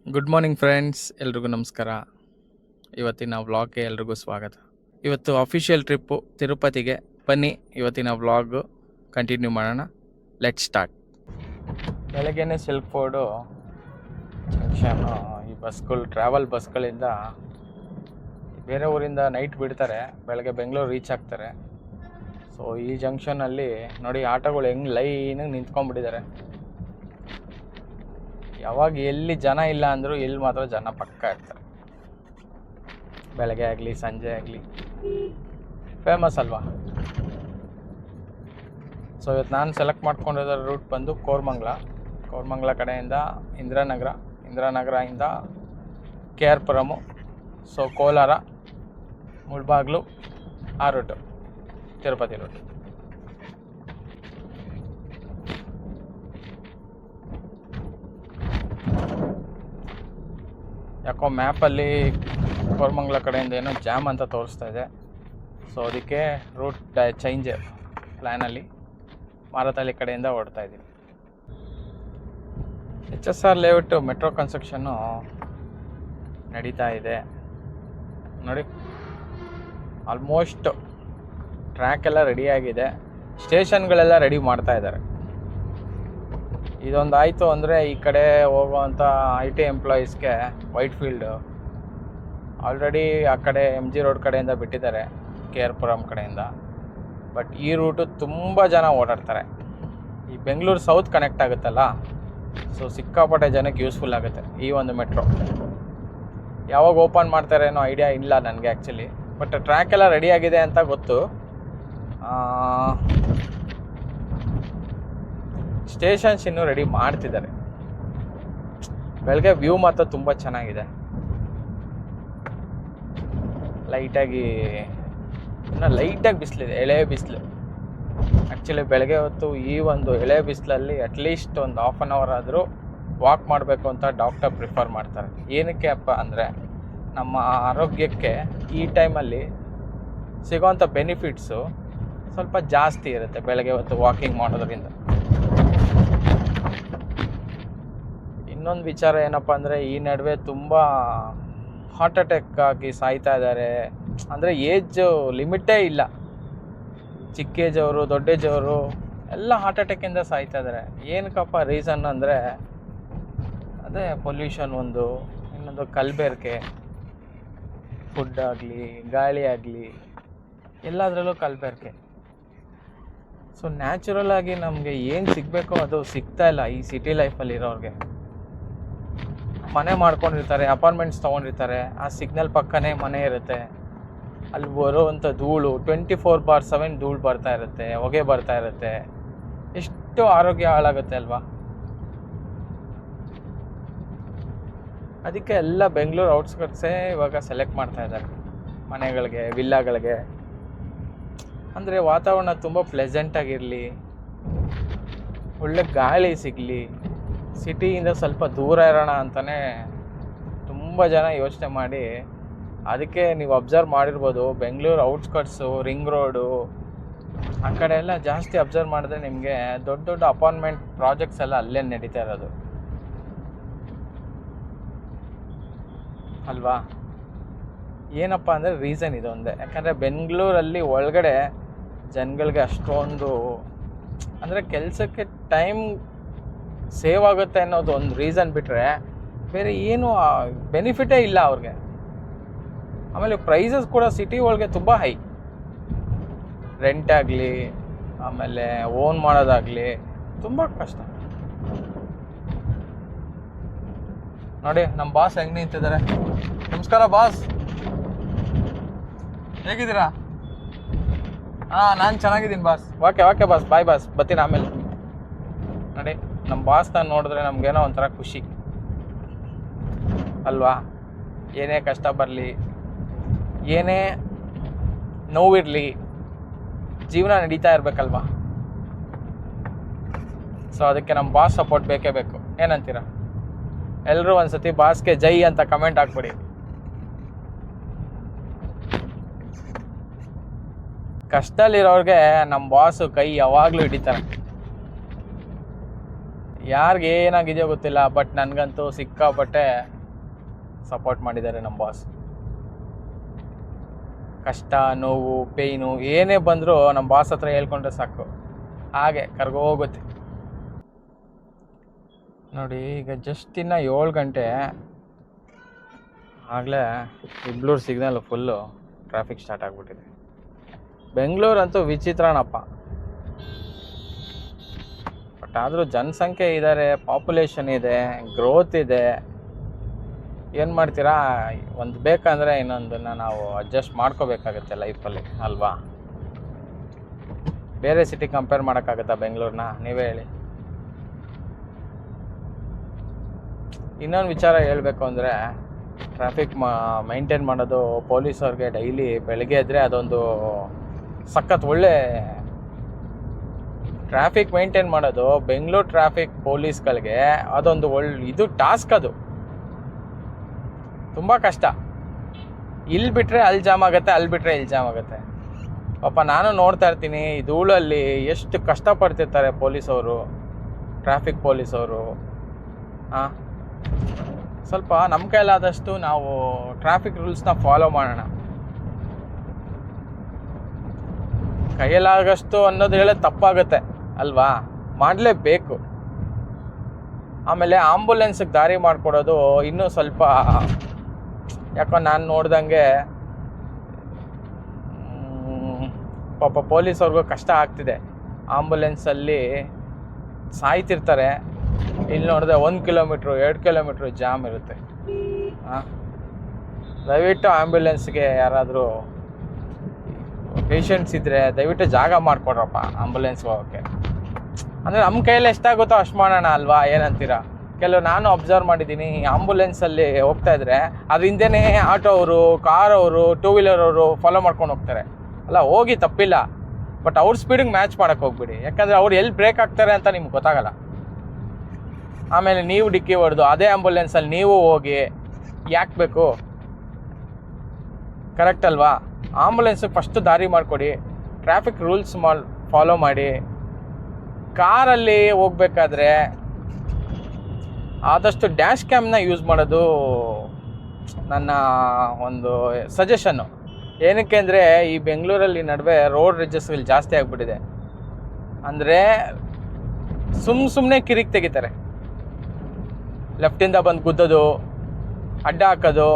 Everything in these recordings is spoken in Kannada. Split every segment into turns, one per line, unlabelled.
ಗುಡ್ ಮಾರ್ನಿಂಗ್ ಫ್ರೆಂಡ್ಸ್, ಎಲ್ರಿಗೂ ನಮಸ್ಕಾರ. ಇವತ್ತಿನ ವ್ಲಾಗ್ಗೆ ಎಲ್ರಿಗೂ ಸ್ವಾಗತ. ಇವತ್ತು ಅಫಿಷಿಯಲ್ ಟ್ರಿಪ್ಪು ತಿರುಪತಿಗೆ. ಬನ್ನಿ ಇವತ್ತಿನ ವ್ಲಾಗ್ ಕಂಟಿನ್ಯೂ ಮಾಡೋಣ. Let start. ಬೆಳಗ್ಗೆನೇ ಸಿಲ್ಕ್ ಫೋರ್ಡು ಜಂಕ್ಷನ್ನು ಈ ಟ್ರಾವೆಲ್ ಬಸ್ಗಳಿಂದ ಬೇರೆ ಊರಿಂದ ನೈಟ್ ಬಿಡ್ತಾರೆ, ಬೆಳಗ್ಗೆ ಬೆಂಗಳೂರು ರೀಚ್ ಆಗ್ತಾರೆ. ಸೊ ಈ ಜಂಕ್ಷನಲ್ಲಿ ನೋಡಿ ಆಟೋಗಳು ಹೆಂಗೆ ಲೈನಾಗಿ ನಿಂತ್ಕೊಂಡ್ಬಿಟ್ಟಿದ್ದಾರೆ. ಯಾವಾಗ ಎಲ್ಲಿ ಜನ ಇಲ್ಲ ಅಂದರೂ ಎಲ್ಲಿ ಮಾತ್ರ ಜನ ಪಕ್ಕ ಇರ್ತಾರೆ. ಬೆಳಗ್ಗೆ ಆಗಲಿ ಸಂಜೆ ಆಗಲಿ ಫೇಮಸ್ ಅಲ್ವಾ. ಸೊ ಇವತ್ತು ನಾನು ಸೆಲೆಕ್ಟ್ ಮಾಡ್ಕೊಂಡಿರೋ ರೂಟ್ ಬಂದು ಕೋರಮಂಗ್ಲ ಕಡೆಯಿಂದ ಇಂದಿರಾನಗರದಿಂದ K R Puram, so Kolar, Mulbagal, ಆ ರೂಟು ತಿರುಪತಿ ರೂಟ್. ಯಾಕೋ ಮ್ಯಾಪಲ್ಲಿ ಕೋರಮಂಗ್ಲ ಕಡೆಯಿಂದ ಏನೋ ಜಾಮ್ ಅಂತ ತೋರಿಸ್ತಾ ಇದೆ. ಸೊ ಅದಕ್ಕೆ ರೂಟ್ ಚೇಂಜ್ ಪ್ಲ್ಯಾನಲ್ಲಿ ಮಾರತಳ್ಳಿ ಕಡೆಯಿಂದ ಹೊರಡ್ತಾ ಇದ್ದೀನಿ. HSR ಲೇಔಟ್ ಮೆಟ್ರೋ ಕನ್ಸ್ಟ್ರಕ್ಷನ್ನು ನಡೀತಾ ಇದೆ ನೋಡಿ. ಆಲ್ಮೋಸ್ಟ್ ಟ್ರ್ಯಾಕ್ ಎಲ್ಲ ರೆಡಿಯಾಗಿದೆ, ಸ್ಟೇಷನ್ಗಳೆಲ್ಲ ರೆಡಿ ಮಾಡ್ತಾ ಇದ್ದಾರೆ. ಇದೊಂದು ಆಯಿತು ಅಂದರೆ ಈ ಕಡೆ ಹೋಗುವಂಥ IT ಎಂಪ್ಲಾಯೀಸ್ಗೆ ವೈಟ್ ಫೀಲ್ಡು ಆಲ್ರೆಡಿ ಆ ಕಡೆ MG ರೋಡ್ ಕಡೆಯಿಂದ ಬಿಟ್ಟಿದ್ದಾರೆ, ಕೆ ಆರ್ ಪುರಂ ಕಡೆಯಿಂದ. ಬಟ್ ಈ ರೂಟು ತುಂಬ ಜನ ಓಡಾಡ್ತಾರೆ. ಈ ಬೆಂಗಳೂರು ಸೌತ್ ಕನೆಕ್ಟ್ ಆಗುತ್ತಲ್ಲ, ಸೊ ಸಿಕ್ಕಾಪಟ್ಟೆ ಜನಕ್ಕೆ ಯೂಸ್ಫುಲ್ ಆಗುತ್ತೆ ಈ ಒಂದು ಮೆಟ್ರೋ. ಯಾವಾಗ ಓಪನ್ ಮಾಡ್ತಾರೆ ಅನ್ನೋ ಐಡಿಯಾ ಇಲ್ಲ ನನಗೆ ಆ್ಯಕ್ಚುಲಿ, ಬಟ್ ಟ್ರ್ಯಾಕ್ ಎಲ್ಲ ರೆಡಿಯಾಗಿದೆ ಅಂತ ಗೊತ್ತು. ಸ್ಟೇಷನ್ಸ್ ಇನ್ನೂ ರೆಡಿ ಮಾಡ್ತಿದ್ದಾರೆ. ಬೆಳಗ್ಗೆ ವ್ಯೂ ಮಾತ್ರ ತುಂಬ ಚೆನ್ನಾಗಿದೆ. ಲೈಟಾಗಿ ಬಿಸಿಲಿದೆ, ಎಳೆ ಬಿಸಿಲು. ಆ್ಯಕ್ಚುಲಿ ಬೆಳಗ್ಗೆ ಹೊತ್ತು ಈ ಒಂದು ಎಳೆ ಬಿಸಿಲಲ್ಲಿ ಅಟ್ಲೀಸ್ಟ್ ಒಂದು ಹಾಫ್ ಆನ್ ಅವರ್ ಆದರೂ ವಾಕ್ ಮಾಡಬೇಕು ಅಂತ ಡಾಕ್ಟರ್ ಪ್ರಿಫರ್ ಮಾಡ್ತಾರೆ. ಏನಕ್ಕೆ ಅಪ್ಪ ಅಂದರೆ ನಮ್ಮ ಆರೋಗ್ಯಕ್ಕೆ ಈ ಟೈಮಲ್ಲಿ ಸಿಗೋವಂಥ ಬೆನಿಫಿಟ್ಸು ಸ್ವಲ್ಪ ಜಾಸ್ತಿ ಇರುತ್ತೆ ಬೆಳಗ್ಗೆ ಹೊತ್ತು ವಾಕಿಂಗ್ ಮಾಡೋದ್ರಿಂದ. ಇನ್ನೊಂದು ವಿಚಾರ ಏನಪ್ಪ ಅಂದರೆ ಈ ನಡುವೆ ತುಂಬ ಹಾರ್ಟ್ ಅಟ್ಯಾಕ್ ಆಗಿ ಸಾಯ್ತಾ ಇದ್ದಾರೆ. ಅಂದರೆ ಏಜ್ ಲಿಮಿಟೇ ಇಲ್ಲ, ಚಿಕ್ಕ ಏಜವರು ದೊಡ್ಡ ಏಜವರು ಎಲ್ಲ ಹಾರ್ಟ್ ಅಟ್ಯಾಕಿಂದ ಸಾಯ್ತಾ ಇದ್ದಾರೆ. ಏನಕ್ಕಪ್ಪ ರೀಸನ್ ಅಂದರೆ ಅದೇ ಪೊಲ್ಯೂಷನ್ ಒಂದು, ಇನ್ನೊಂದು ಕಲಬೆರಕೆ. ಫುಡ್ ಆಗಲಿ ಗಾಳಿ ಆಗಲಿ ಎಲ್ಲದರಲ್ಲೂ ಕಲಬೆರಕೆ. ಸೊ ನ್ಯಾಚುರಲ್ ಆಗಿ ನಮಗೆ ಏನು ಸಿಗಬೇಕೋ ಅದು ಸಿಗ್ತಾ ಇಲ್ಲ ಈ ಸಿಟಿ ಲೈಫಲ್ಲಿ ಇರೋರಿಗೆ. ಮನೆ ಮಾಡ್ಕೊಂಡಿರ್ತಾರೆ, ಅಪಾರ್ಟ್ಮೆಂಟ್ಸ್ ತೊಗೊಂಡಿರ್ತಾರೆ, ಆ ಸಿಗ್ನಲ್ ಪಕ್ಕನೇ ಮನೆ ಇರುತ್ತೆ. ಅಲ್ಲಿ ಬರೋವಂಥ ಧೂಳು 24/7 ಧೂಳು ಬರ್ತಾ ಇರುತ್ತೆ, ಹೊಗೆ ಬರ್ತಾ ಇರುತ್ತೆ. ಎಷ್ಟು ಆರೋಗ್ಯ ಹಾಳಾಗುತ್ತೆ ಅಲ್ವಾ. ಅದಕ್ಕೆ ಎಲ್ಲ ಬೆಂಗಳೂರು ಔಟ್ಸ್ಕಟ್ಸೇ ಇವಾಗ ಸೆಲೆಕ್ಟ್ ಮಾಡ್ತಾ ಇದ್ದಾರೆ ಮನೆಗಳಿಗೆ, ವಿಲ್ಲಾಗಳಿಗೆ. ಅಂದರೆ ವಾತಾವರಣ ತುಂಬ ಪ್ಲೆಸೆಂಟಾಗಿರಲಿ, ಒಳ್ಳೆ ಗಾಳಿ ಸಿಗಲಿ, ಸಿಟಿಯಿಂದ ಸ್ವಲ್ಪ ದೂರ ಇರೋಣ ಅಂತಲೇ ತುಂಬ ಜನ ಯೋಚನೆ ಮಾಡಿ. ಅದಕ್ಕೆ ನೀವು ಅಬ್ಸರ್ವ್ ಮಾಡಿರ್ಬೋದು, ಬೆಂಗಳೂರು ಔಟ್ಸ್ಕಟ್ಸು, ರಿಂಗ್ ರೋಡು ಆ ಕಡೆ ಎಲ್ಲ ಜಾಸ್ತಿ ಅಬ್ಸರ್ವ್ ಮಾಡಿದ್ರೆ ನಿಮಗೆ ದೊಡ್ಡ ದೊಡ್ಡ ಅಪಾರ್ಟ್ಮೆಂಟ್ ಪ್ರಾಜೆಕ್ಟ್ಸ್ ಎಲ್ಲ ಅಲ್ಲೇ ನಡೀತಾ ಇರೋದು ಅಲ್ವಾ. ಏನಪ್ಪ ಅಂದರೆ ರೀಸನ್ ಇದೊಂದೇ. ಯಾಕಂದರೆ ಬೆಂಗಳೂರಲ್ಲಿ ಒಳಗಡೆ ಜನಗಳಿಗೆ ಅಷ್ಟೊಂದು ಅಂದರೆ ಕೆಲಸಕ್ಕೆ ಟೈಮ್ ಸೇವ್ ಆಗುತ್ತೆ ಅನ್ನೋದು ಒಂದು ರೀಸನ್ ಬಿಟ್ಟರೆ ಬೇರೆ ಏನು ಬೆನಿಫಿಟೇ ಇಲ್ಲ ಅವ್ರಿಗೆ. ಆಮೇಲೆ ಪ್ರೈಸಸ್ ಕೂಡ ಸಿಟಿ ಒಳಗೆ ತುಂಬ ಹೈ. ರೆಂಟ್ ಆಗಲಿ ಆಮೇಲೆ ಓನ್ ಮಾಡೋದಾಗಲಿ ತುಂಬ ಕಷ್ಟ. ನೋಡಿ ನಮ್ಮ ಬಾಸ್ ಹೆಂಗೆ ನಿಂತಿದ್ದಾರೆ. ನಮಸ್ಕಾರ ಬಾಸ್, ಹೇಗಿದ್ದೀರಾ? ನಾನು ಚೆನ್ನಾಗಿದ್ದೀನಿ ಬಾಸ್. ಓಕೆ ಬಾಸ್, ಬಾಯ್ ಬಾಸ್, ಬರ್ತೀನಿ ಆಮೇಲೆ. ನೋಡಿ ನಮ್ಮ ಬಾಸ್ನ ನೋಡಿದ್ರೆ ನಮಗೇನೋ ಒಂಥರ ಖುಷಿ ಅಲ್ವಾ. ಏನೇ ಕಷ್ಟ ಬರಲಿ, ಏನೇ ನೋವಿರಲಿ, ಜೀವನ ನಡೀತಾ ಇರಬೇಕಲ್ವಾ. ಸೊ ಅದಕ್ಕೆ ನಮ್ಮ ಬಾಸ್ ಸಪೋರ್ಟ್ ಬೇಕೇ ಬೇಕು. ಏನಂತೀರ? ಎಲ್ಲರೂ ಒಂದು ಸತಿ ಬಾಸ್ಗೆ ಜೈ ಅಂತ ಕಮೆಂಟ್ ಹಾಕ್ಬಿಡಿ. ಕಷ್ಟದಲ್ಲಿರೋರಿಗೆ ನಮ್ಮ ಬಾಸು ಕೈ ಯಾವಾಗಲೂ ಹಿಡಿತಾರೆ. ಯಾರಿಗೆ ಏನಾಗಿದೆಯೋ ಗೊತ್ತಿಲ್ಲ, ಬಟ್ ನನಗಂತೂ ಸಿಕ್ಕಾಪಟ್ಟೆ ಸಪೋರ್ಟ್ ಮಾಡಿದ್ದಾರೆ ನಮ್ಮ ಬಾಸ್. ಕಷ್ಟ, ನೋವು, ಪೇಯ್ನು ಏನೇ ಬಂದರೂ ನಮ್ಮ ಬಾಸ್ ಹತ್ರ ಹೇಳ್ಕೊಂಡ್ರೆ ಸಾಕು, ಹಾಗೆ ಕರ್ಗೋಗುತ್ತೆ. ನೋಡಿ, ಈಗ ಜಸ್ಟ್ ಇನ್ನು 7 ಗಂಟೆ ಆಗಲೇ ಇಬ್ಲೂರು ಸಿಗ್ನಲ್ ಫುಲ್ಲು ಟ್ರಾಫಿಕ್ ಸ್ಟಾರ್ಟ್ ಆಗಿಬಿಟ್ಟಿದೆ. ಬೆಂಗಳೂರಂತೂ ವಿಚಿತ್ರನಪ್ಪ. ಬಟ್ ಆದರೂ ಜನಸಂಖ್ಯೆ ಇದ್ದಾರೆ, ಪಾಪ್ಯುಲೇಷನ್ ಇದೆ, ಗ್ರೋತ್ ಇದೆ. ಏನು ಮಾಡ್ತೀರಾ, ಒಂದು ಬೇಕಂದರೆ ಇನ್ನೊಂದನ್ನು ನಾವು ಅಡ್ಜಸ್ಟ್ ಮಾಡ್ಕೋಬೇಕಾಗತ್ತೆ ಲೈಫಲ್ಲಿ, ಅಲ್ವಾ? ಬೇರೆ ಸಿಟಿ ಕಂಪೇರ್ ಮಾಡೋಕ್ಕಾಗತ್ತಾ ಬೆಂಗಳೂರನ್ನ? ನೀವೇ ಹೇಳಿ. ಇನ್ನೊಂದು ವಿಚಾರ ಹೇಳಬೇಕು ಅಂದರೆ, ಟ್ರಾಫಿಕ್ ಮೈಂಟೈನ್ ಮಾಡೋದು ಪೊಲೀಸವ್ರಿಗೆ ಡೈಲಿ ಬೆಳಗ್ಗೆ ಇದ್ದರೆ ಅದೊಂದು ಸಖತ್ ಒಳ್ಳೆ ಟ್ರಾಫಿಕ್ ಮೈಂಟೈನ್ ಮಾಡೋದು. ಬೆಂಗಳೂರು ಟ್ರಾಫಿಕ್ ಪೊಲೀಸ್ಗಳಿಗೆ ಅದೊಂದು ಇದು ಟಾಸ್ಕ್. ಅದು ತುಂಬ ಕಷ್ಟ. ಇಲ್ಲಿ ಬಿಟ್ಟರೆ ಅಲ್ಲಿ ಜಾಮ್ ಆಗುತ್ತೆ, ಅಲ್ಲಿ ಬಿಟ್ಟರೆ ಇಲ್ಲಿ ಜಾಮ್ ಆಗುತ್ತೆ. ಪಾಪ ನಾನು ನೋಡ್ತಾ ಇರ್ತೀನಿ ಈ ಧೂಳಲ್ಲಿ ಎಷ್ಟು ಕಷ್ಟಪಡ್ತಿರ್ತಾರೆ ಪೊಲೀಸವರು, ಟ್ರಾಫಿಕ್ ಪೊಲೀಸವರು. ಸ್ವಲ್ಪ ನಮ್ಮ ಕೈಲಾದಷ್ಟು ನಾವು ಟ್ರಾಫಿಕ್ ರೂಲ್ಸ್ನ ಫಾಲೋ ಮಾಡೋಣ. ಕೈಯಲ್ಲಾಗಷ್ಟು ಅನ್ನೋದು ಹೇಳೋದು ತಪ್ಪಾಗುತ್ತೆ ಅಲ್ವಾ? ಮಾಡಲೇಬೇಕು. ಆಮೇಲೆ ಆಂಬುಲೆನ್ಸಿಗೆ ದಾರಿ ಮಾಡಿಕೊಡೋದು ಇನ್ನೂ ಸ್ವಲ್ಪ, ಯಾಕೋ ನಾನು ನೋಡ್ದಂಗೆ ಪಾಪ ಪೊಲೀಸವ್ರಿಗೂ ಕಷ್ಟ ಆಗ್ತಿದೆ. ಆಂಬುಲೆನ್ಸಲ್ಲಿ ಸಾಯ್ತಿರ್ತಾರೆ. ಇಲ್ಲಿ ನೋಡಿದ್ರೆ 1 ಕಿಲೋಮೀಟ್ರು 2 ಕಿಲೋಮೀಟ್ರು ಜಾಮ್ ಇರುತ್ತೆ. ದಯವಿಟ್ಟು ಆಂಬ್ಯುಲೆನ್ಸ್ಗೆ ಯಾರಾದರೂ ಪೇಷಂಟ್ಸ್ ಇದ್ದರೆ ದಯವಿಟ್ಟು ಜಾಗ ಮಾಡಿಕೊಡ್ರಪ್ಪ ಆಂಬುಲೆನ್ಸ್ಗೆ ಹೋಗೋಕ್ಕೆ. ಅಂದರೆ ನಮ್ಮ ಕೈಯಲ್ಲಿ ಎಷ್ಟಾಗುತ್ತೋ ಅಷ್ಟು ಮಾಡೋಣ ಅಲ್ವಾ? ಏನಂತೀರಾ? ನಾನು ಅಬ್ಸರ್ವ್ ಮಾಡಿದ್ದೀನಿ, ಆಂಬುಲೆನ್ಸಲ್ಲಿ ಹೋಗ್ತಾಯಿದ್ರೆ ಅದ್ರ ಹಿಂದೆನೇ ಆಟೋ ಅವರು, ಕಾರ್ ಅವರು, 2 ವೀಲರ್ ಅವರು ಫಾಲೋ ಮಾಡ್ಕೊಂಡು ಹೋಗ್ತಾರೆ. ಅಲ್ಲ, ಹೋಗಿ ತಪ್ಪಿಲ್ಲ, ಬಟ್ ಅವ್ರ ಸ್ಪೀಡಿಗೆ ಮ್ಯಾಚ್ ಮಾಡೋಕ್ಕೆ ಹೋಗ್ಬಿಡಿ. ಯಾಕಂದರೆ ಅವ್ರು ಎಲ್ಲಿ ಬ್ರೇಕ್ ಆಗ್ತಾರೆ ಅಂತ ನಿಮ್ಗೆ ಗೊತ್ತಾಗಲ್ಲ. ಆಮೇಲೆ ನೀವು ಡಿಕ್ಕಿ ಹೊಡೆದು ಅದೇ ಆಂಬುಲೆನ್ಸಲ್ಲಿ ನೀವು ಹೋಗಿ ಯಾಕೆ ಬೇಕು? ಕರೆಕ್ಟ್ ಅಲ್ವಾ? ಆಂಬುಲೆನ್ಸಿಗೆ ಫಸ್ಟು ದಾರಿ ಮಾಡಿಕೊಡಿ, ಟ್ರಾಫಿಕ್ ರೂಲ್ಸ್ ಫಾಲೋ ಮಾಡಿ. ಕಾರಲ್ಲಿ ಹೋಗ್ಬೇಕಾದ್ರೆ ಆದಷ್ಟು ಡ್ಯಾಶ್ ಕ್ಯಾಮ್ನ ಯೂಸ್ ಮಾಡೋದು ನನ್ನ ಒಂದು ಸಜೆಷನ್ನು. ಏನಕ್ಕೆ ಅಂದರೆ ಈ ಬೆಂಗಳೂರಲ್ಲಿ ನಡುವೆ ರೋಡ್ ರಿಜಸ್ಗಳು ಜಾಸ್ತಿ ಆಗಿಬಿಟ್ಟಿದೆ. ಅಂದರೆ ಸುಮ್ಮನೆ ಕಿರಿಕ್ ತೆಗಿತಾರೆ, ಲೆಫ್ಟಿಂದ ಬಂದು ಗುದ್ದೋದು, ಅಡ್ಡ ಹಾಕೋದು.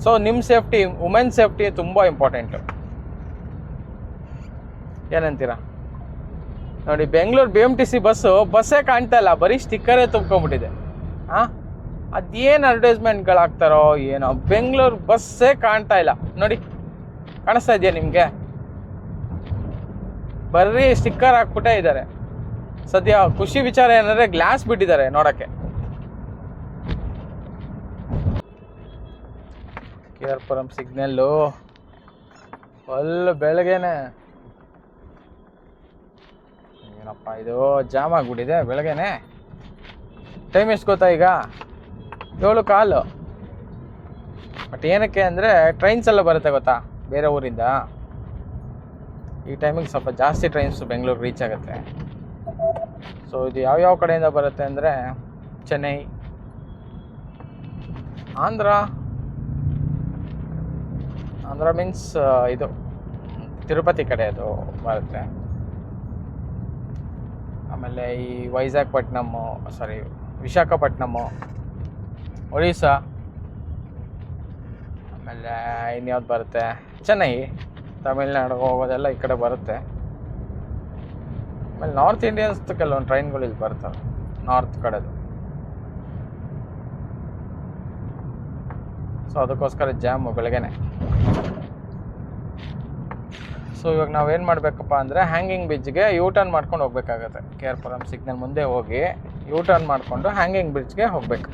ಸೊ ನಿಮ್ಮ ಸೇಫ್ಟಿ, ವುಮೆನ್ ಸೇಫ್ಟಿ ತುಂಬ ಇಂಪಾರ್ಟೆಂಟು. ಏನಂತೀರಾ? ನೋಡಿ, ಬೆಂಗಳೂರು BMTC ಬಸ್ಸೇ ಕಾಣ್ತಾ ಇಲ್ಲ, ಬರೀ ಸ್ಟಿಕ್ಕರೇ ತುಂಬ್ಕೊಂಬಿಟ್ಟಿದೆ. ಅದೇನು ಅಡ್ವರ್ಟೈಸ್ಮೆಂಟ್ಗಳಾಗ್ತಾರೋ ಏನೋ, ಬೆಂಗಳೂರು ಬಸ್ಸೇ ಕಾಣ್ತಾ ಇಲ್ಲ. ನೋಡಿ, ಕಾಣಿಸ್ತಾ ಇದೆಯಾ ನಿಮಗೆ? ಬರೀ ಸ್ಟಿಕ್ಕರ್ ಹಾಕ್ಬಿಟ್ಟೇ ಇದ್ದಾರೆ. ಸದ್ಯ ಖುಷಿ ವಿಚಾರ ಏನಂದರೆ ಗ್ಲಾಸ್ ಬಿಟ್ಟಿದ್ದಾರೆ ನೋಡೋಕ್ಕೆ. KR ಸಿಗ್ನಲ್ಲು ಫುಲ್ ಬೆಳಗ್ಗೆನೆ. ಏನಪ್ಪ ಇದು ಜಾಮ್ ಆಗಿಬಿಟ್ಟಿದೆ ಬೆಳಗ್ಗೆನೆ. ಟೈಮ್ ಎಷ್ಟು ಗೊತ್ತಾ? ಈಗ 7:15. ಬಟ್ ಏನಕ್ಕೆ ಅಂದರೆ ಟ್ರೈನ್ಸ್ ಎಲ್ಲ ಬರುತ್ತೆ ಗೊತ್ತಾ ಬೇರೆ ಊರಿಂದ. ಈ ಟೈಮಿಗೆ ಸ್ವಲ್ಪ ಜಾಸ್ತಿ ಟ್ರೈನ್ಸ್ ಬೆಂಗಳೂರು ರೀಚ್ ಆಗುತ್ತೆ. ಸೊ ಇದು ಯಾವ್ಯಾವ ಕಡೆಯಿಂದ ಬರುತ್ತೆ ಅಂದರೆ ಚೆನ್ನೈ, ಆಂಧ್ರ ಮೀನ್ಸ್ ಇದು ತಿರುಪತಿ ಕಡೆ ಅದು ಬರುತ್ತೆ. ಆಮೇಲೆ ಈ ವಿಶಾಖಪಟ್ಟಣಮ್ಮು, ಒರಿಸ್ಸಾ, ಆಮೇಲೆ ಇನ್ಯಾವ್ದು ಬರುತ್ತೆ, ಚೆನ್ನೈ, ತಮಿಳ್ನಾಡು ಹೋಗೋದೆಲ್ಲ ಈ ಕಡೆ ಬರುತ್ತೆ. ಆಮೇಲೆ ನಾರ್ತ್ ಇಂಡಿಯನ್ಸ್ ಕೆಲವೊಂದು ಟ್ರೈನ್ಗಳು ಇಲ್ಲಿ ಬರ್ತವೆ, ನಾರ್ತ್ ಕಡೆದು. ಸೊ ಅದಕ್ಕೋಸ್ಕರ ಜಾಮು ಬೆಳಗ್ಗೆನೆ. ಸೊ ಇವಾಗ ನಾವೇನು ಮಾಡಬೇಕಪ್ಪ ಅಂದರೆ ಹ್ಯಾಂಗಿಂಗ್ ಬ್ರಿಡ್ಜ್ಗೆ ಟರ್ನ್ ಮಾಡ್ಕೊಂಡು ಹೋಗ್ಬೇಕಾಗತ್ತೆ. KR ಸಿಗ್ನಲ್ ಮುಂದೆ ಹೋಗಿ ಟರ್ನ್ ಮಾಡಿಕೊಂಡು ಹ್ಯಾಂಗಿಂಗ್ ಬ್ರಿಡ್ಜ್ಗೆ ಹೋಗಬೇಕು.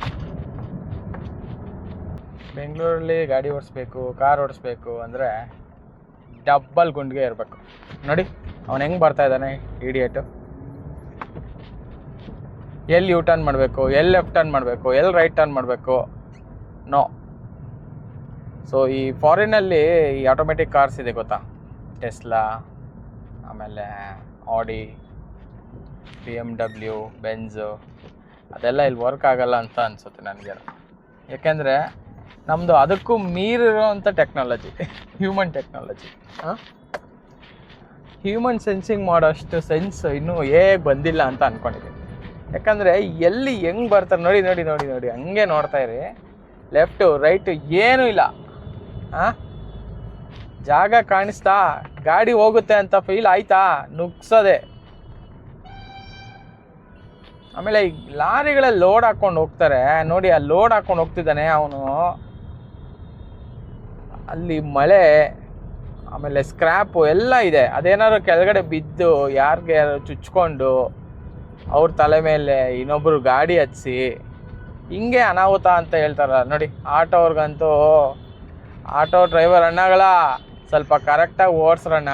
ಬೆಂಗಳೂರಲ್ಲಿ ಗಾಡಿ ಓಡಿಸ್ಬೇಕು, ಕಾರ್ ಓಡಿಸ್ಬೇಕು ಅಂದರೆ ಡಬ್ಬಲ್ ಗುಂಡಿಗೆ ಇರಬೇಕು. ನೋಡಿ ಅವನು ಹೆಂಗೆ ಬರ್ತಾ ಇದ್ದಾನೆ ಇಡಿಯೇಟು. ಎಲ್ಲಿ ಟರ್ನ್ ಮಾಡಬೇಕು, ಎಲ್ಲಿ ಲೆಫ್ಟ್ ಟರ್ನ್ ಮಾಡಬೇಕು, ಎಲ್ಲಿ ರೈಟ್ ಟರ್ನ್ ಮಾಡಬೇಕು, ನೋ. ಸೊ ಈ ಫಾರಿನಲ್ಲಿ ಈ ಆಟೋಮೆಟಿಕ್ ಕಾರ್ಸ್ ಇದೆ ಗೊತ್ತಾ, ಟೆಸ್ಲಾ, ಆಮೇಲೆ ಆಡಿ, BMW, ಬೆಂಝು ಅದೆಲ್ಲ ಇಲ್ಲಿ ವರ್ಕ್ ಆಗಲ್ಲ ಅಂತ ಅನಿಸುತ್ತೆ ನನಗೆ. ಯಾಕೆಂದರೆ ನಮ್ಮದು ಅದಕ್ಕೂ ಮೀರಿರೋವಂಥ technology, human technology. Human sensing ಮಾಡೋಷ್ಟು ಸೆನ್ಸ್ ಇನ್ನೂ ಹೇಗೆ ಬಂದಿಲ್ಲ ಅಂತ ಅಂದ್ಕೊಂಡಿದ್ದೀನಿ. ಯಾಕಂದರೆ ಎಲ್ಲಿ ಹೆಂಗೆ ಬರ್ತಾರೆ ನೋಡಿ ನೋಡಿ ನೋಡಿ ನೋಡಿ ಹಂಗೆ ನೋಡ್ತಾ ಇರಿ, ಲೆಫ್ಟು ರೈಟು ಏನೂ ಇಲ್ಲ. ಜಾಗ ಕಾಣಿಸ್ತಾ, ಗಾಡಿ ಹೋಗುತ್ತೆ ಅಂತ ಫೀಲ್ ಆಯ್ತಾ, ನುಗ್ಸೋದೆ. ಆಮೇಲೆ ಈ ಲಾರಿಗಳಲ್ಲಿ ಲೋಡ್ ಹಾಕ್ಕೊಂಡು ಹೋಗ್ತಾರೆ ನೋಡಿ, ಆ ಲೋಡ್ ಹಾಕ್ಕೊಂಡು ಹೋಗ್ತಿದ್ದಾನೆ ಅವನು, ಅಲ್ಲಿ ಮಳೆ ಆಮೇಲೆ ಸ್ಕ್ರ್ಯಾಪು ಎಲ್ಲ ಇದೆ. ಅದೇನಾದ್ರು ಕೆಳಗಡೆ ಬಿದ್ದು ಯಾರಿಗೆ ಯಾರು ಚುಚ್ಕೊಂಡು ಅವ್ರ ತಲೆ ಮೇಲೆ ಇನ್ನೊಬ್ಬರು ಗಾಡಿ ಹಚ್ಚಿ ಹಿಂಗೆ ಅನಾಹುತ ಅಂತ ಹೇಳ್ತಾರ ನೋಡಿ. ಆಟೋವ್ರಿಗಂತೂ, ಆಟೋ ಡ್ರೈವರ್ ಅಣ್ಣಗಳ ಸ್ವಲ್ಪ ಕರೆಕ್ಟಾಗಿ ಓಡಿಸ್ರಣ್ಣ.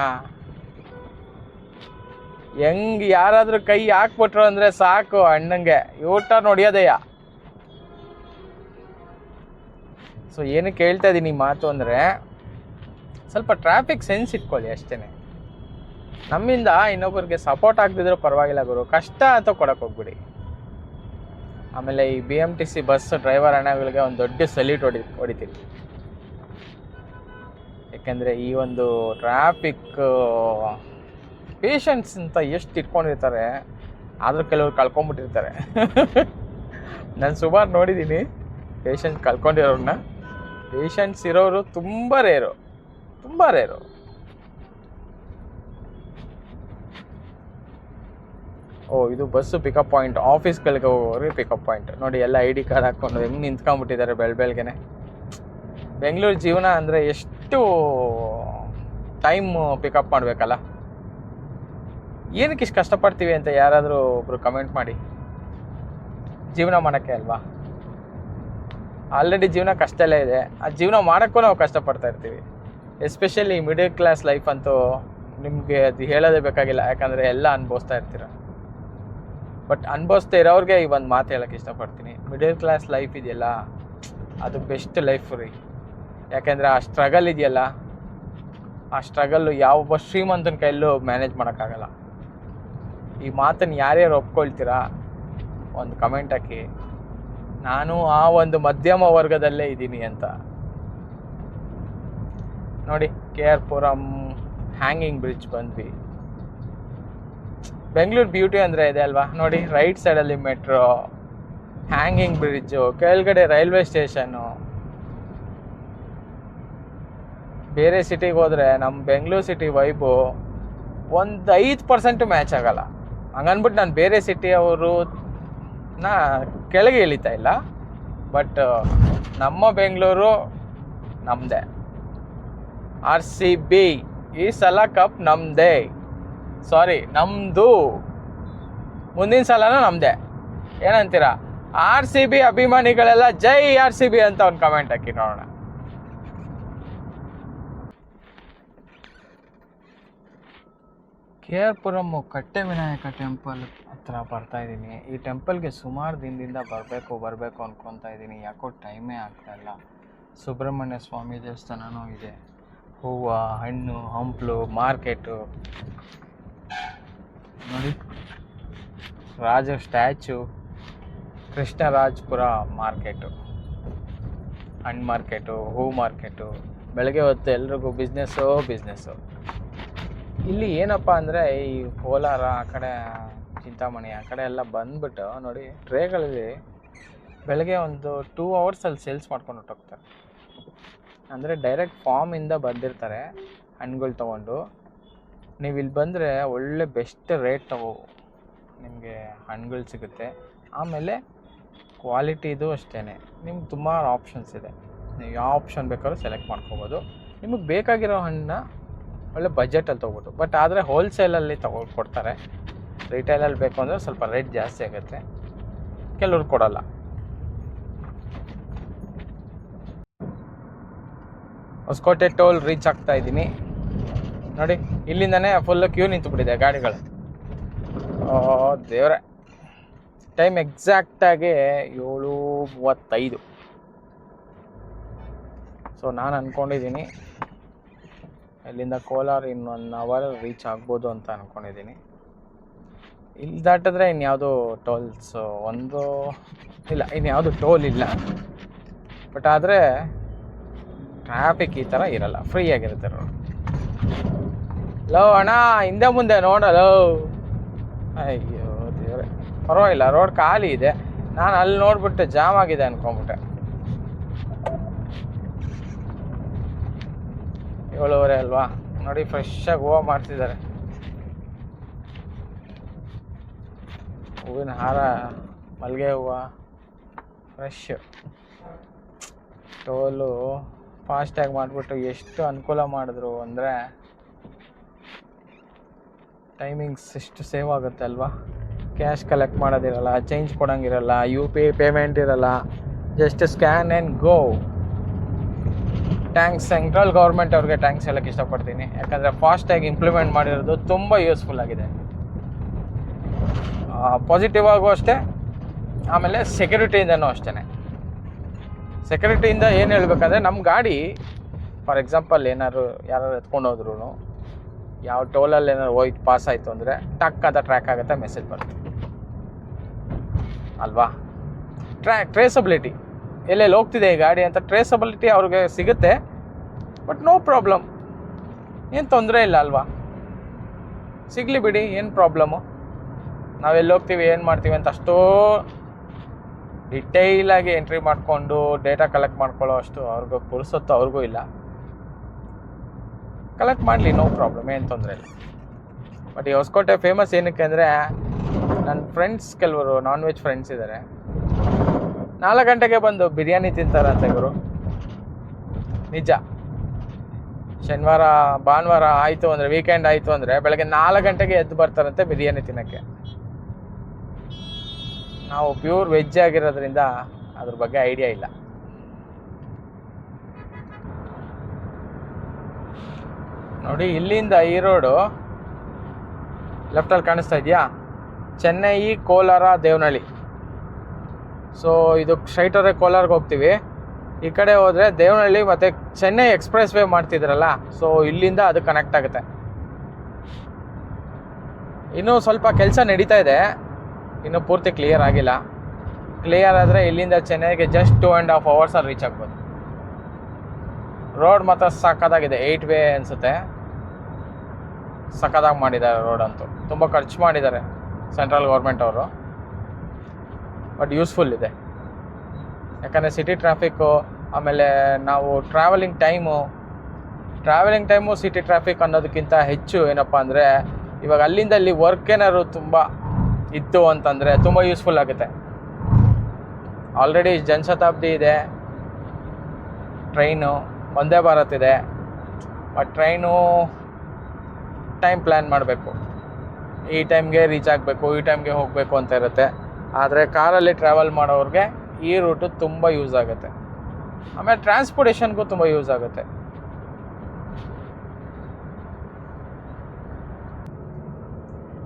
ಹೆಂಗೆ ಯಾರಾದರೂ ಕೈ ಹಾಕ್ಬಿಟ್ರು ಅಂದರೆ ಸಾಕು ಅಣ್ಣಂಗೆ ಊಟ ನೋಡಿಯೋದಯ್ಯ. ಸೊ ಏನಕ್ಕೆ ಹೇಳ್ತಾ ಇದ್ದೀನಿ ಮಾತು ಅಂದರೆ, ಸ್ವಲ್ಪ ಟ್ರಾಫಿಕ್ ಸೆನ್ಸ್ ಇಟ್ಕೊಳ್ಳಿ ಅಷ್ಟೇ. ನಮ್ಮಿಂದ ಇನ್ನೊಬ್ಬರಿಗೆ ಸಪೋರ್ಟ್ ಆಗದಿದ್ರೂ ಪರವಾಗಿಲ್ಲ ಗುರು, ಕಷ್ಟ ಅಂತ ಕೊಡಕ್ಕೆ ಹೋಗ್ಬಿಡಿ. ಆಮೇಲೆ ಈ BMTC ಬಸ್ ಡ್ರೈವರ್ ಅಣ್ಣಗಳಿಗೆ ಒಂದು ದೊಡ್ಡ ಸಲ್ಯೂಟ್ ಹೊಡಿತೀವಿ. ಯಾಕೆಂದರೆ ಈ ಒಂದು ಟ್ರಾಫಿಕ್ ಪೇಷನ್ಸ್ ಅಂತ ಎಷ್ಟು ಇಟ್ಕೊಂಡಿರ್ತಾರೆ, ಆದರೂ ಕೆಲವ್ರು ಕಳ್ಕೊಂಬಿಟ್ಟಿರ್ತಾರೆ. ನಾನು ಸುಮಾರು ನೋಡಿದ್ದೀನಿ ಪೇಷನ್ಸ್ ಕಳ್ಕೊಂಡಿರೋರನ್ನ. ಪೇಷನ್ಸ್ ಇರೋರು ತುಂಬ ರೇರು. ಇದು ಬಸ್ಸು ಪಿಕಪ್ ಪಾಯಿಂಟ್, ಆಫೀಸ್ಗಳಿಗೆ ಹೋಗೋರಿಗೆ ಪಿಕಪ್ ಪಾಯಿಂಟ್ ನೋಡಿ. ಎಲ್ಲ ID ಕಾರ್ಡ್ ಹಾಕ್ಕೊಂಡು ಹೆಂಗೆ ನಿಂತ್ಕೊಂಡ್ಬಿಟ್ಟಿದ್ದಾರೆ ಬೆಳಗ್ಗೆನೆ. ಬೆಂಗಳೂರು ಜೀವನ ಅಂದರೆ ಎಷ್ಟು ಟೈಮ್ ಪಿಕಪ್ ಮಾಡಬೇಕಲ್ಲ. ಏನಕ್ಕೆ ಇಷ್ಟು ಕಷ್ಟಪಡ್ತೀವಿ ಅಂತ ಯಾರಾದರೂ ಒಬ್ರು ಕಮೆಂಟ್ ಮಾಡಿ. ಜೀವನ ಮಾಡೋಕ್ಕೆ ಅಲ್ವಾ? ಆಲ್ರೆಡಿ ಜೀವನ ಕಷ್ಟಲ್ಲೇ ಇದೆ, ಆ ಜೀವನ ಮಾಡೋಕ್ಕೂ ನಾವು ಕಷ್ಟಪಡ್ತಾ ಇರ್ತೀವಿ. ಎಸ್ಪೆಷಲಿ ಮಿಡಲ್ ಕ್ಲಾಸ್ ಲೈಫ್ ಅಂತೂ ನಿಮಗೆ ಅದು ಹೇಳೋದೇ ಬೇಕಾಗಿಲ್ಲ, ಯಾಕಂದರೆ ಎಲ್ಲ ಅನುಭವಿಸ್ತಾ ಇರ್ತೀರ. ಬಟ್ ಅನುಭವಿಸ್ತಾ ಇರೋರಿಗೆ ಈ ಒಂದು ಮಾತು ಹೇಳೋಕ್ಕೆ ಇಷ್ಟಪಡ್ತೀನಿ, ಮಿಡಲ್ ಕ್ಲಾಸ್ ಲೈಫ್ ಇದೆಯಲ್ಲ ಅದು ಬೆಸ್ಟ್ ಲೈಫ್ ರೀ. ಯಾಕೆಂದರೆ ಆ ಸ್ಟ್ರಗಲ್ ಇದೆಯಲ್ಲ, ಆ ಸ್ಟ್ರಗಲ್ಲು ಯಾವ ಶ್ರೀಮಂತನ ಕೈಯಲ್ಲೂ ಮ್ಯಾನೇಜ್ ಮಾಡೋಕ್ಕಾಗಲ್ಲ. ಈ ಮಾತನ್ನು ಯಾರ್ಯಾರು ಒಪ್ಕೊಳ್ತೀರಾ ಒಂದು ಕಮೆಂಟ್ ಹಾಕಿ, ನಾನು ಆ ಒಂದು ಮಧ್ಯಮ ವರ್ಗದಲ್ಲೇ ಇದ್ದೀನಿ ಅಂತ. ನೋಡಿ KR ಪುರಂ ಹ್ಯಾಂಗಿಂಗ್ ಬ್ರಿಡ್ಜ್ ಬಂದ್ವಿ. ಬೆಂಗಳೂರು ಬ್ಯೂಟಿ ಅಂದರೆ ಇದೆ ಅಲ್ವಾ ನೋಡಿ. ರೈಟ್ ಸೈಡಲ್ಲಿ ಮೆಟ್ರೋ, ಹ್ಯಾಂಗಿಂಗ್ ಬ್ರಿಡ್ಜು, ಕೆಳಗಡೆ ರೈಲ್ವೆ ಸ್ಟೇಷನ್ನು. ಬೇರೆ ಸಿಟಿಗೆ ಹೋದರೆ ನಮ್ಮ ಬೆಂಗಳೂರು ಸಿಟಿ ವೈಬು ಒಂದು 5% ಮ್ಯಾಚ್ ಆಗಲ್ಲ. ಹಂಗನ್ಬಿಟ್ಟು ನಾನು ಬೇರೆ ಸಿಟಿಯವರು ಕೆಳಗೆ ಇಳಿತಾ ಇಲ್ಲ, ಬಟ್ ನಮ್ಮ ಬೆಂಗಳೂರು ನಮ್ಮದೇ. RCB ಈ ಸಲ ಕಪ್ ನಮ್ಮದೇ, ಸಾರಿ ನಮ್ಮದು, ಮುಂದಿನ ಸಲನೂ ನಮ್ಮದೇ. ಏನಂತೀರಾ? RCB ಅಭಿಮಾನಿಗಳೆಲ್ಲ ಜೈ RCB ಅಂತ ಒಂದು ಕಮೆಂಟ್ ಹಾಕಿ ನೋಡೋಣ. KR ಪುರಂ ಕಟ್ಟೆ ವಿನಾಯಕ ಟೆಂಪಲ್ ಹತ್ರ ಬರ್ತಾ ಇದ್ದೀನಿ. ಈ ಟೆಂಪಲ್ಗೆ ಸುಮಾರು ದಿನದಿಂದ ಬರಬೇಕು ಅಂದ್ಕೊತಾ ಇದ್ದೀನಿ, ಯಾಕೋ ಟೈಮೇ ಆಗ್ತಾಯಿಲ್ಲ. ಸುಬ್ರಹ್ಮಣ್ಯ ಸ್ವಾಮಿ ದೇವಸ್ಥಾನವೂ ಇದೆ, ಹೂವು, ಹಣ್ಣು, ಹಂಪಲು, ಮಾರ್ಕೆಟು ನೋಡಿ, ರಾಜ ಸ್ಟ್ಯಾಚು, ಕೃಷ್ಣರಾಜಪುರ ಮಾರ್ಕೆಟು, ಹಣ್ಣು ಮಾರ್ಕೆಟು, ಹೂ ಮಾರ್ಕೆಟು. ಬೆಳಗ್ಗೆ ಹೊತ್ತು ಎಲ್ರಿಗೂ ಬಿಸ್ನೆಸ್ಸು. ಇಲ್ಲಿ ಏನಪ್ಪ ಅಂದರೆ ಈ ಕೋಲಾರ ಆ ಕಡೆ, ಚಿಂತಾಮಣಿ ಆ ಕಡೆ ಎಲ್ಲ ಬಂದ್ಬಿಟ್ಟು ನೋಡಿ, ಟ್ರೇಗಳಲ್ಲಿ ಬೆಳಗ್ಗೆ ಒಂದು 2 ಅವರ್ಸಲ್ಲಿ ಸೇಲ್ಸ್ ಮಾಡ್ಕೊಂಡು ಹೊರಟೋಗ್ತಾರೆ. ಅಂದರೆ ಡೈರೆಕ್ಟ್ ಫಾರ್ಮಿಂದ ಬಂದಿರ್ತಾರೆ ಹಣ್ಣುಗಳು ತೊಗೊಂಡು. ನೀವು ಇಲ್ಲಿ ಬಂದರೆ ಒಳ್ಳೆ ಬೆಸ್ಟ್ ರೇಟ್ ನಿಮಗೆ ಹಣ್ಣುಗಳು ಸಿಗುತ್ತೆ. ಆಮೇಲೆ ಕ್ವಾಲಿಟಿದು ಅಷ್ಟೇ, ನಿಮ್ಗೆ ತುಂಬ ಆಪ್ಷನ್ಸ್ ಇದೆ. ನೀವು ಯಾವ ಆಪ್ಷನ್ ಬೇಕಾದ್ರೂ ಸೆಲೆಕ್ಟ್ ಮಾಡ್ಕೋಬೋದು. ನಿಮಗೆ ಬೇಕಾಗಿರೋ ಹಣ್ಣನ್ನ ಒಳ್ಳೆ ಬಜೆಟಲ್ಲಿ ತೊಗೋಬೋದು. ಬಟ್ ಆದರೆ ಹೋಲ್ಸೇಲಲ್ಲಿ ಕೊಡ್ತಾರೆ. ರಿಟೇಲಲ್ಲಿ ಬೇಕು ಅಂದರೆ ಸ್ವಲ್ಪ ರೇಟ್ ಜಾಸ್ತಿ ಆಗುತ್ತೆ, ಕೆಲವ್ರು ಕೊಡೋಲ್ಲ. ಹೊಸಕೋಟೆ ಟೋಲ್ ರೀಚ್ ಆಗ್ತಾ ಇದ್ದೀನಿ ನೋಡಿ. ಇಲ್ಲಿಂದನೇ ಫುಲ್ಲು ಕ್ಯೂ ನಿಂತುಬಿಟ್ಟಿದೆ ಗಾಡಿಗಳು. ದೇವರೇ, ಟೈಮ್ ಎಕ್ಸಾಕ್ಟಾಗಿ 7:35. ಸೊ ನಾನು ಅಂದ್ಕೊಂಡಿದ್ದೀನಿ ಇಲ್ಲಿಂದ ಕೋಲಾರ ಇನ್ನು 1 ಅವರ್ ರೀಚ್ ಆಗ್ಬೋದು ಅಂತ ಅಂದ್ಕೊಂಡಿದ್ದೀನಿ. ಇಲ್ಲಿ ದಾಟಿದ್ರೆ ಇನ್ಯಾವುದು ಟೋಲ್ಸು ಒಂದು ಇಲ್ಲ, ಇನ್ಯಾವುದು ಟೋಲ್ ಇಲ್ಲ. ಬಟ್ ಆದರೆ ಟ್ರಾಫಿಕ್ ಈ ಥರ ಇರಲ್ಲ, ಫ್ರೀ ಆಗಿರುತ್ತೆ ರೋಡ್. ಲೋ ಅಣ್ಣ, ಹಿಂದೆ ಮುಂದೆ ನೋಡಲು. ಅಯ್ಯೋ ದೇವ್ರೆ, ಪರವಾಗಿಲ್ಲ, ರೋಡ್ ಖಾಲಿ ಇದೆ. ನಾನು ಅಲ್ಲಿ ನೋಡ್ಬಿಟ್ಟು ಜಾಮ್ ಆಗಿದೆ ಅನ್ಕೊಂಬಿಟ್ಟೆ. 7:30 ಅಲ್ವಾ ನೋಡಿ, ಫ್ರೆಶ್ಶಾಗಿ ಹೂವು ಮಾಡ್ತಿದ್ದಾರೆ. ಹೂವಿನ ಹಾರ, ಮಲ್ಲಿಗೆ ಹೂವು ಫ್ರೆಶ್. ಟೋಲು ಫಾಸ್ಟಾಗಿ ಮಾಡಿಬಿಟ್ಟು ಎಷ್ಟು ಅನುಕೂಲ ಮಾಡಿದ್ರು ಅಂದರೆ ಟೈಮಿಂಗ್ಸ್ ಎಷ್ಟು ಸೇವ್ ಆಗುತ್ತೆ ಅಲ್ವಾ. ಕ್ಯಾಶ್ ಕಲೆಕ್ಟ್ ಮಾಡೋದಿರಲ್ಲ, ಚೇಂಜ್ ಕೊಡೋಂಗಿರಲ್ಲ, UPI ಪೇಮೆಂಟ್ ಇರಲ್ಲ, just scan and go. Thanks central government ಅವ್ರಿಗೆ ಟ್ಯಾಂಕ್ಸ್ ಹೇಳೋಕ್ಕೆ ಇಷ್ಟಪಡ್ತೀನಿ, ಯಾಕಂದರೆ ಫಾಸ್ಟಾಗಿ ಇಂಪ್ಲಿಮೆಂಟ್ ಮಾಡಿರೋದು ತುಂಬ ಯೂಸ್ಫುಲ್ ಆಗಿದೆ. ಪಾಸಿಟಿವ್ ಆಗು ಅಷ್ಟೇ, ಆಮೇಲೆ ಸೆಕ್ಯೂರಿಟಿಯಿಂದನೂ ಅಷ್ಟೇ. ಸೆಕ್ಯೂರಿಟಿಯಿಂದ ಏನು ಹೇಳ್ಬೇಕಂದ್ರೆ, ನಮ್ಮ ಗಾಡಿ ಫಾರ್ ಎಕ್ಸಾಂಪಲ್ ಯಾರು ಎತ್ಕೊಂಡು ಹೋದ್ರು, ಯಾವ ಟೋಲಲ್ಲಿ ಏನಾದ್ರು ಹೋಯ್ತು ಪಾಸ್ ಆಯಿತು ಅಂದರೆ ಟಕ್ ಅಂತ ಟ್ರ್ಯಾಕ್ ಆಗುತ್ತೆ, ಮೆಸೇಜ್ ಬರುತ್ತೆ ಅಲ್ವಾ. ಟ್ರೇಸಬಿಲಿಟಿ, ಎಲ್ಲೆಲ್ಲಿ ಹೋಗ್ತಿದೆ ಈ ಗಾಡಿ ಅಂತ ಟ್ರೇಸಬಿಲಿಟಿ ಅವ್ರಿಗೆ ಸಿಗುತ್ತೆ. ಬಟ್ ನೋ ಪ್ರಾಬ್ಲಮ್, ಏನು ತೊಂದರೆ ಇಲ್ಲ ಅಲ್ವಾ. ಸಿಗಲಿ ಬಿಡಿ, ಏನು ಪ್ರಾಬ್ಲಮ್ಮು. ನಾವೆಲ್ಲಿ ಹೋಗ್ತೀವಿ, ಏನು ಮಾಡ್ತೀವಿ ಅಂತ ಅಷ್ಟೋ ಡಿಟೈಲಾಗಿ ಎಂಟ್ರಿ ಮಾಡಿಕೊಂಡು ಡೇಟಾ ಕಲೆಕ್ಟ್ ಮಾಡ್ಕೊಳ್ಳೋ ಅಷ್ಟು ಅವ್ರಿಗೂ ಪುರ್ಸೊತ್ತು ಅವ್ರಿಗೂ ಇಲ್ಲ. ಕಲೆಕ್ಟ್ ಮಾಡಲಿ, ನೋ ಪ್ರಾಬ್ಲಮ್, ಏನು ತೊಂದರೆ ಇಲ್ಲ. ಬಟ್ ಈ ಹೊಸಕೋಟೆ ಫೇಮಸ್ ಏನಕ್ಕೆ ಅಂದರೆ, ನನ್ನ ಫ್ರೆಂಡ್ಸ್ ಕೆಲವರು ನಾನ್ ವೆಜ್ ಫ್ರೆಂಡ್ಸ್ ಇದ್ದಾರೆ, 4 ಗಂಟೆಗೆ ಬಂದು ಬಿರಿಯಾನಿ ತಿಂತಾರಂತೆ ಗುರು. ನಿಜ. ಶನಿವಾರ ಭಾನುವಾರ ಆಯಿತು ಅಂದರೆ, ವೀಕೆಂಡ್ ಆಯಿತು ಅಂದರೆ ಬೆಳಗ್ಗೆ 4 ಗಂಟೆಗೆ ಎದ್ದು ಬರ್ತಾರಂತೆ ಬಿರಿಯಾನಿ ತಿನ್ನೋಕ್ಕೆ. ನಾವು ಪ್ಯೂರ್ ವೆಜ್ ಆಗಿರೋದ್ರಿಂದ ಅದ್ರ ಬಗ್ಗೆ ಐಡಿಯಾ ಇಲ್ಲ. ನೋಡಿ, ಇಲ್ಲಿಂದ ಈ ರೋಡು ಲೆಫ್ಟಲ್ಲಿ ಕಾಣಿಸ್ತಾ ಇದೆಯಾ, ಚೆನ್ನೈ, ಕೋಲಾರ, ದೇವನಹಳ್ಳಿ. ಸೊ ಇದು ಸ್ಟ್ರೈಟರೇ ಕೋಲಾರ್ಗೆ ಹೋಗ್ತೀವಿ. ಈ ಕಡೆ ಹೋದರೆ ದೇವನಹಳ್ಳಿ ಮತ್ತು ಚೆನ್ನೈ ಎಕ್ಸ್ಪ್ರೆಸ್ ವೇ ಮಾಡ್ತಿದ್ರಲ್ಲ, ಸೊ ಇಲ್ಲಿಂದ ಅದು ಕನೆಕ್ಟ್ ಆಗುತ್ತೆ. ಇನ್ನೂ ಸ್ವಲ್ಪ ಕೆಲಸ ನಡೀತಾ ಇದೆ, ಇನ್ನೂ ಪೂರ್ತಿ ಕ್ಲಿಯರ್ ಆಗಿಲ್ಲ. ಕ್ಲಿಯರ್ ಆದರೆ ಇಲ್ಲಿಂದ ಚೆನ್ನೈಗೆ ಜಸ್ಟ್ 2.5 ಅವರ್ಸಲ್ಲಿ ರೀಚ್ ಆಗ್ಬೋದು. ರೋಡ್ ಮಾತ್ರ ಸಕ್ಕದಾಗಿದೆ, 8 ವೇ ಅನಿಸುತ್ತೆ. ಸಕ್ಕದಾಗಿ ಮಾಡಿದ್ದಾರೆ ರೋಡ್ ಅಂತೂ, ತುಂಬ ಖರ್ಚು ಮಾಡಿದ್ದಾರೆ ಸೆಂಟ್ರಲ್ ಗೌರ್ಮೆಂಟ್ ಅವರು. ಬಟ್ ಯೂಸ್ಫುಲ್ ಇದೆ, ಯಾಕಂದರೆ ಸಿಟಿ ಟ್ರಾಫಿಕ್ಕು, ಆಮೇಲೆ ನಾವು ಟ್ರಾವೆಲಿಂಗ್ ಟೈಮು ಸಿಟಿ ಟ್ರಾಫಿಕ್ ಅನ್ನೋದಕ್ಕಿಂತ ಹೆಚ್ಚು ಏನಪ್ಪ ಅಂದರೆ, ಇವಾಗ ಅಲ್ಲಿಂದ ಅಲ್ಲಿ ವರ್ಕ್ ಏನಾದ್ರು ತುಂಬ ಇತ್ತು ಅಂತಂದರೆ ತುಂಬ ಯೂಸ್ಫುಲ್ ಆಗುತ್ತೆ. ಆಲ್ರೆಡಿ ಜನಶತಾಬ್ದಿ ಇದೆ, ಟ್ರೈನು, ವಂದೇ ಭಾರತ್ ಇದೆ. ಬಟ್ ಟ್ರೈನು ಟೈಮ್ ಪ್ಲ್ಯಾನ್ ಮಾಡಬೇಕು, ಈ ಟೈಮ್ಗೆ ರೀಚ್ ಆಗಬೇಕು, ಈ ಟೈಮ್ಗೆ ಹೋಗಬೇಕು ಅಂತ ಇರುತ್ತೆ. ಆದರೆ ಕಾರಲ್ಲಿ ಟ್ರಾವೆಲ್ ಮಾಡೋರಿಗೆ ಈ ರೂಟು ತುಂಬ ಯೂಸ್ ಆಗುತ್ತೆ. ಆಮೇಲೆ ಟ್ರಾನ್ಸ್ಪೋರ್ಟೇಷನ್ಗೂ ತುಂಬ ಯೂಸ್ ಆಗುತ್ತೆ.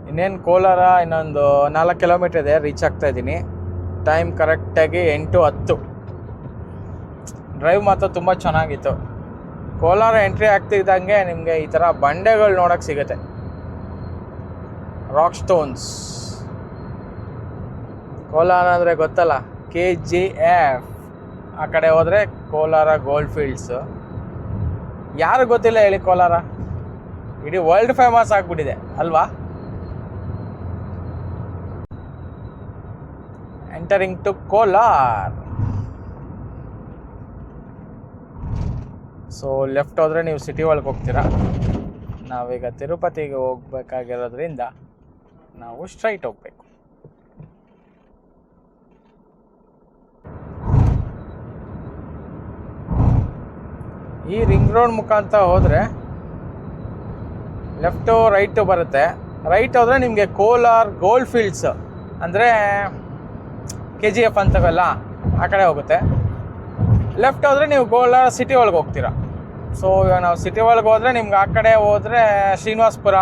ಇನ್ನೇನು ಕೋಲಾರ ಇನ್ನೊಂದು 4 ಕಿಲೋಮೀಟರ್ ಇದೆ, ರೀಚ್ ಆಗ್ತಾ ಇದ್ದೀನಿ. ಟೈಮ್ ಕರೆಕ್ಟಾಗಿ 8:10. ಡ್ರೈವ್ ಮಾತ್ರ ತುಂಬ ಚೆನ್ನಾಗಿತ್ತು. ಕೋಲಾರ ಎಂಟ್ರಿ ಆಗ್ತಿದ್ದಂಗೆ ನಿಮಗೆ ಈ ಥರ ಬಂಡೆಗಳು ನೋಡೋಕ್ಕೆ ಸಿಗುತ್ತೆ, ರಾಕ್ ಸ್ಟೋನ್ಸ್. ಕೋಲಾರ ಅಂದರೆ ಗೊತ್ತಲ್ಲ, KGF. ಆ ಕಡೆ ಹೋದರೆ ಕೋಲಾರ ಗೋಲ್ಡ್ ಫೀಲ್ಡ್ಸು. ಯಾರು ಗೊತ್ತಿಲ್ಲ ಹೇಳಿ, ಕೋಲಾರ ಇಡೀ ವರ್ಲ್ಡ್ ಫೇಮಸ್ ಆಗಿಬಿಟ್ಟಿದೆ ಅಲ್ವಾ. Entering to Kolar. So left ಹೋದರೆ ನೀವು ಸಿಟಿ ಒಳಗೆ ಹೋಗ್ತೀರಾ. ನಾವೀಗ ತಿರುಪತಿಗೆ ಹೋಗ್ಬೇಕಾಗಿರೋದ್ರಿಂದ ನಾವು ಸ್ಟ್ರೈಟ್ ಹೋಗ್ಬೇಕು. ಈ ರಿಂಗ್ ರೋಡ್ ಮುಖಾಂತರ ಹೋದರೆ ಲೆಫ್ಟು ರೈಟು ಬರುತ್ತೆ. ರೈಟ್ ಹೋದರೆ ನಿಮಗೆ ಕೋಲಾರ್ ಗೋಲ್ಡ್ ಫೀಲ್ಡ್ಸ್ ಅಂದರೆ KGF ಅಂತವಲ್ಲ, ಆ ಕಡೆ ಹೋಗುತ್ತೆ. ಲೆಫ್ಟ್ ಹೋದರೆ ನೀವು ಕೋಲಾರ ಸಿಟಿ ಒಳಗೆ ಹೋಗ್ತೀರಾ. ಸೊ ಇವಾಗ ನಾವು ಸಿಟಿ ಒಳಗೆ ಹೋದರೆ ನಿಮ್ಗೆ ಆ ಕಡೆ ಹೋದರೆ ಶ್ರೀನಿವಾಸಪುರ,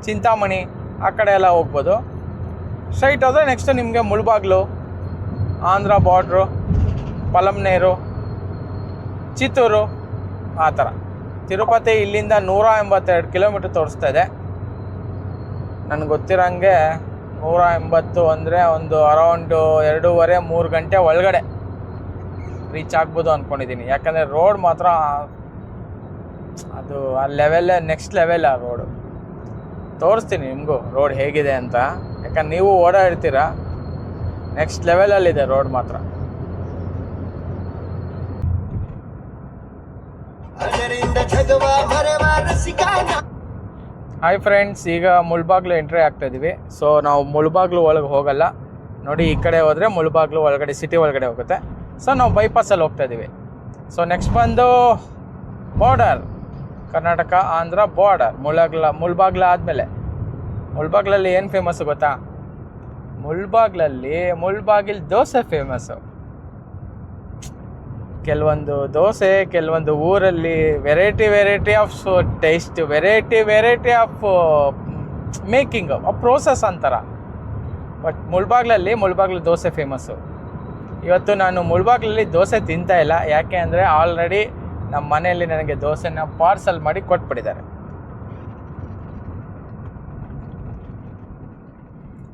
ಚಿಂತಾಮಣಿ ಆ ಕಡೆ ಎಲ್ಲ ಹೋಗ್ಬೋದು. ಸ್ಟ್ರೈಟ್ ಹೋದರೆ ನೆಕ್ಸ್ಟ್ ನಿಮಗೆ ಮುಳಬಾಗ್ಲು, ಆಂಧ್ರ ಬಾರ್ಡ್ರು, ಪಲಮ್ನೇರು, ಚಿತ್ತೂರು ಆ ಥರ. ತಿರುಪತಿ ಇಲ್ಲಿಂದ 182 ಕಿಲೋಮೀಟ್ರ್ ತೋರಿಸ್ತಾ ಇದೆ. ನನಗೆ ಗೊತ್ತಿರೋಂಗೆ 180 ಅಂದರೆ ಒಂದು ಅರೌಂಡು 2.5-3 ಗಂಟೆ ಒಳಗಡೆ ರೀಚ್ ಆಗ್ಬೋದು ಅಂದ್ಕೊಂಡಿದ್ದೀನಿ. ಯಾಕಂದರೆ ರೋಡ್ ಮಾತ್ರ ಅದು ಆ ಲೆವೆಲ್ಲೇ ನೆಕ್ಸ್ಟ್ ಲೆವೆಲ್. ಆ ರೋಡು ತೋರಿಸ್ತೀನಿ ನಿಮಗೂ ರೋಡ್ ಹೇಗಿದೆ ಅಂತ, ಯಾಕಂದ್ರೆ ನೀವು ಓಡಾಡ್ತೀರ. ನೆಕ್ಸ್ಟ್ ಲೆವೆಲಲ್ಲಿದೆ ರೋಡ್ ಮಾತ್ರ. ಹಾಯ್ ಫ್ರೆಂಡ್ಸ್, ಈಗ ಮುಳ್ಬಾಗ್ಲು ಎಂಟ್ರಿ ಆಗ್ತಾ ಇದೀವಿ. ಸೊ ನಾವು ಮುಳ್ಬಾಗ್ಲು ಒಳಗೆ ಹೋಗಲ್ಲ ನೋಡಿ, ಈ ಕಡೆ ಹೋದರೆ ಮುಳ್ಬಾಗ್ಲು ಒಳಗಡೆ ಸಿಟಿ ಒಳಗಡೆ ಹೋಗುತ್ತೆ. ಸೊ ನಾವು ಬೈಪಾಸಲ್ಲಿ ಹೋಗ್ತಾ ಇದ್ದೀವಿ. ಸೊ ನೆಕ್ಸ್ಟ್ ಬಂದು ಬಾರ್ಡರ್, ಕರ್ನಾಟಕ ಆಂಧ್ರ ಬಾರ್ಡರ್. ಮುಳ್ಬಾಗ್ಲ ಆದಮೇಲೆ ಮುಳ್ಬಾಗ್ಲಲ್ಲಿ ಏನು ಫೇಮಸ್ಸು ಗೊತ್ತಾ? ಮುಳ್ಬಾಗಿಲ್ ದೋಸೆ ಫೇಮಸ್ಸು. ಕೆಲವೊಂದು ದೋಸೆ ಕೆಲವೊಂದು ಊರಲ್ಲಿ variety of taste, variety of making, process ಅಂತಾರ. But Mulbagal dosa famous. ಇವತ್ತು ನಾನು ಮುಳ್ಬಾಗ್ಲಲ್ಲಿ ದೋಸೆ ತಿಂತಾ ಇಲ್ಲ, ಯಾಕೆ ಅಂದರೆ ಆಲ್ರೆಡಿ ನಮ್ಮ ಮನೆಯಲ್ಲಿ ನನಗೆ ದೋಸೆನ ಪಾರ್ಸಲ್ ಮಾಡಿ ಕೊಟ್ಬಿಟ್ಟಿದ್ದಾರೆ.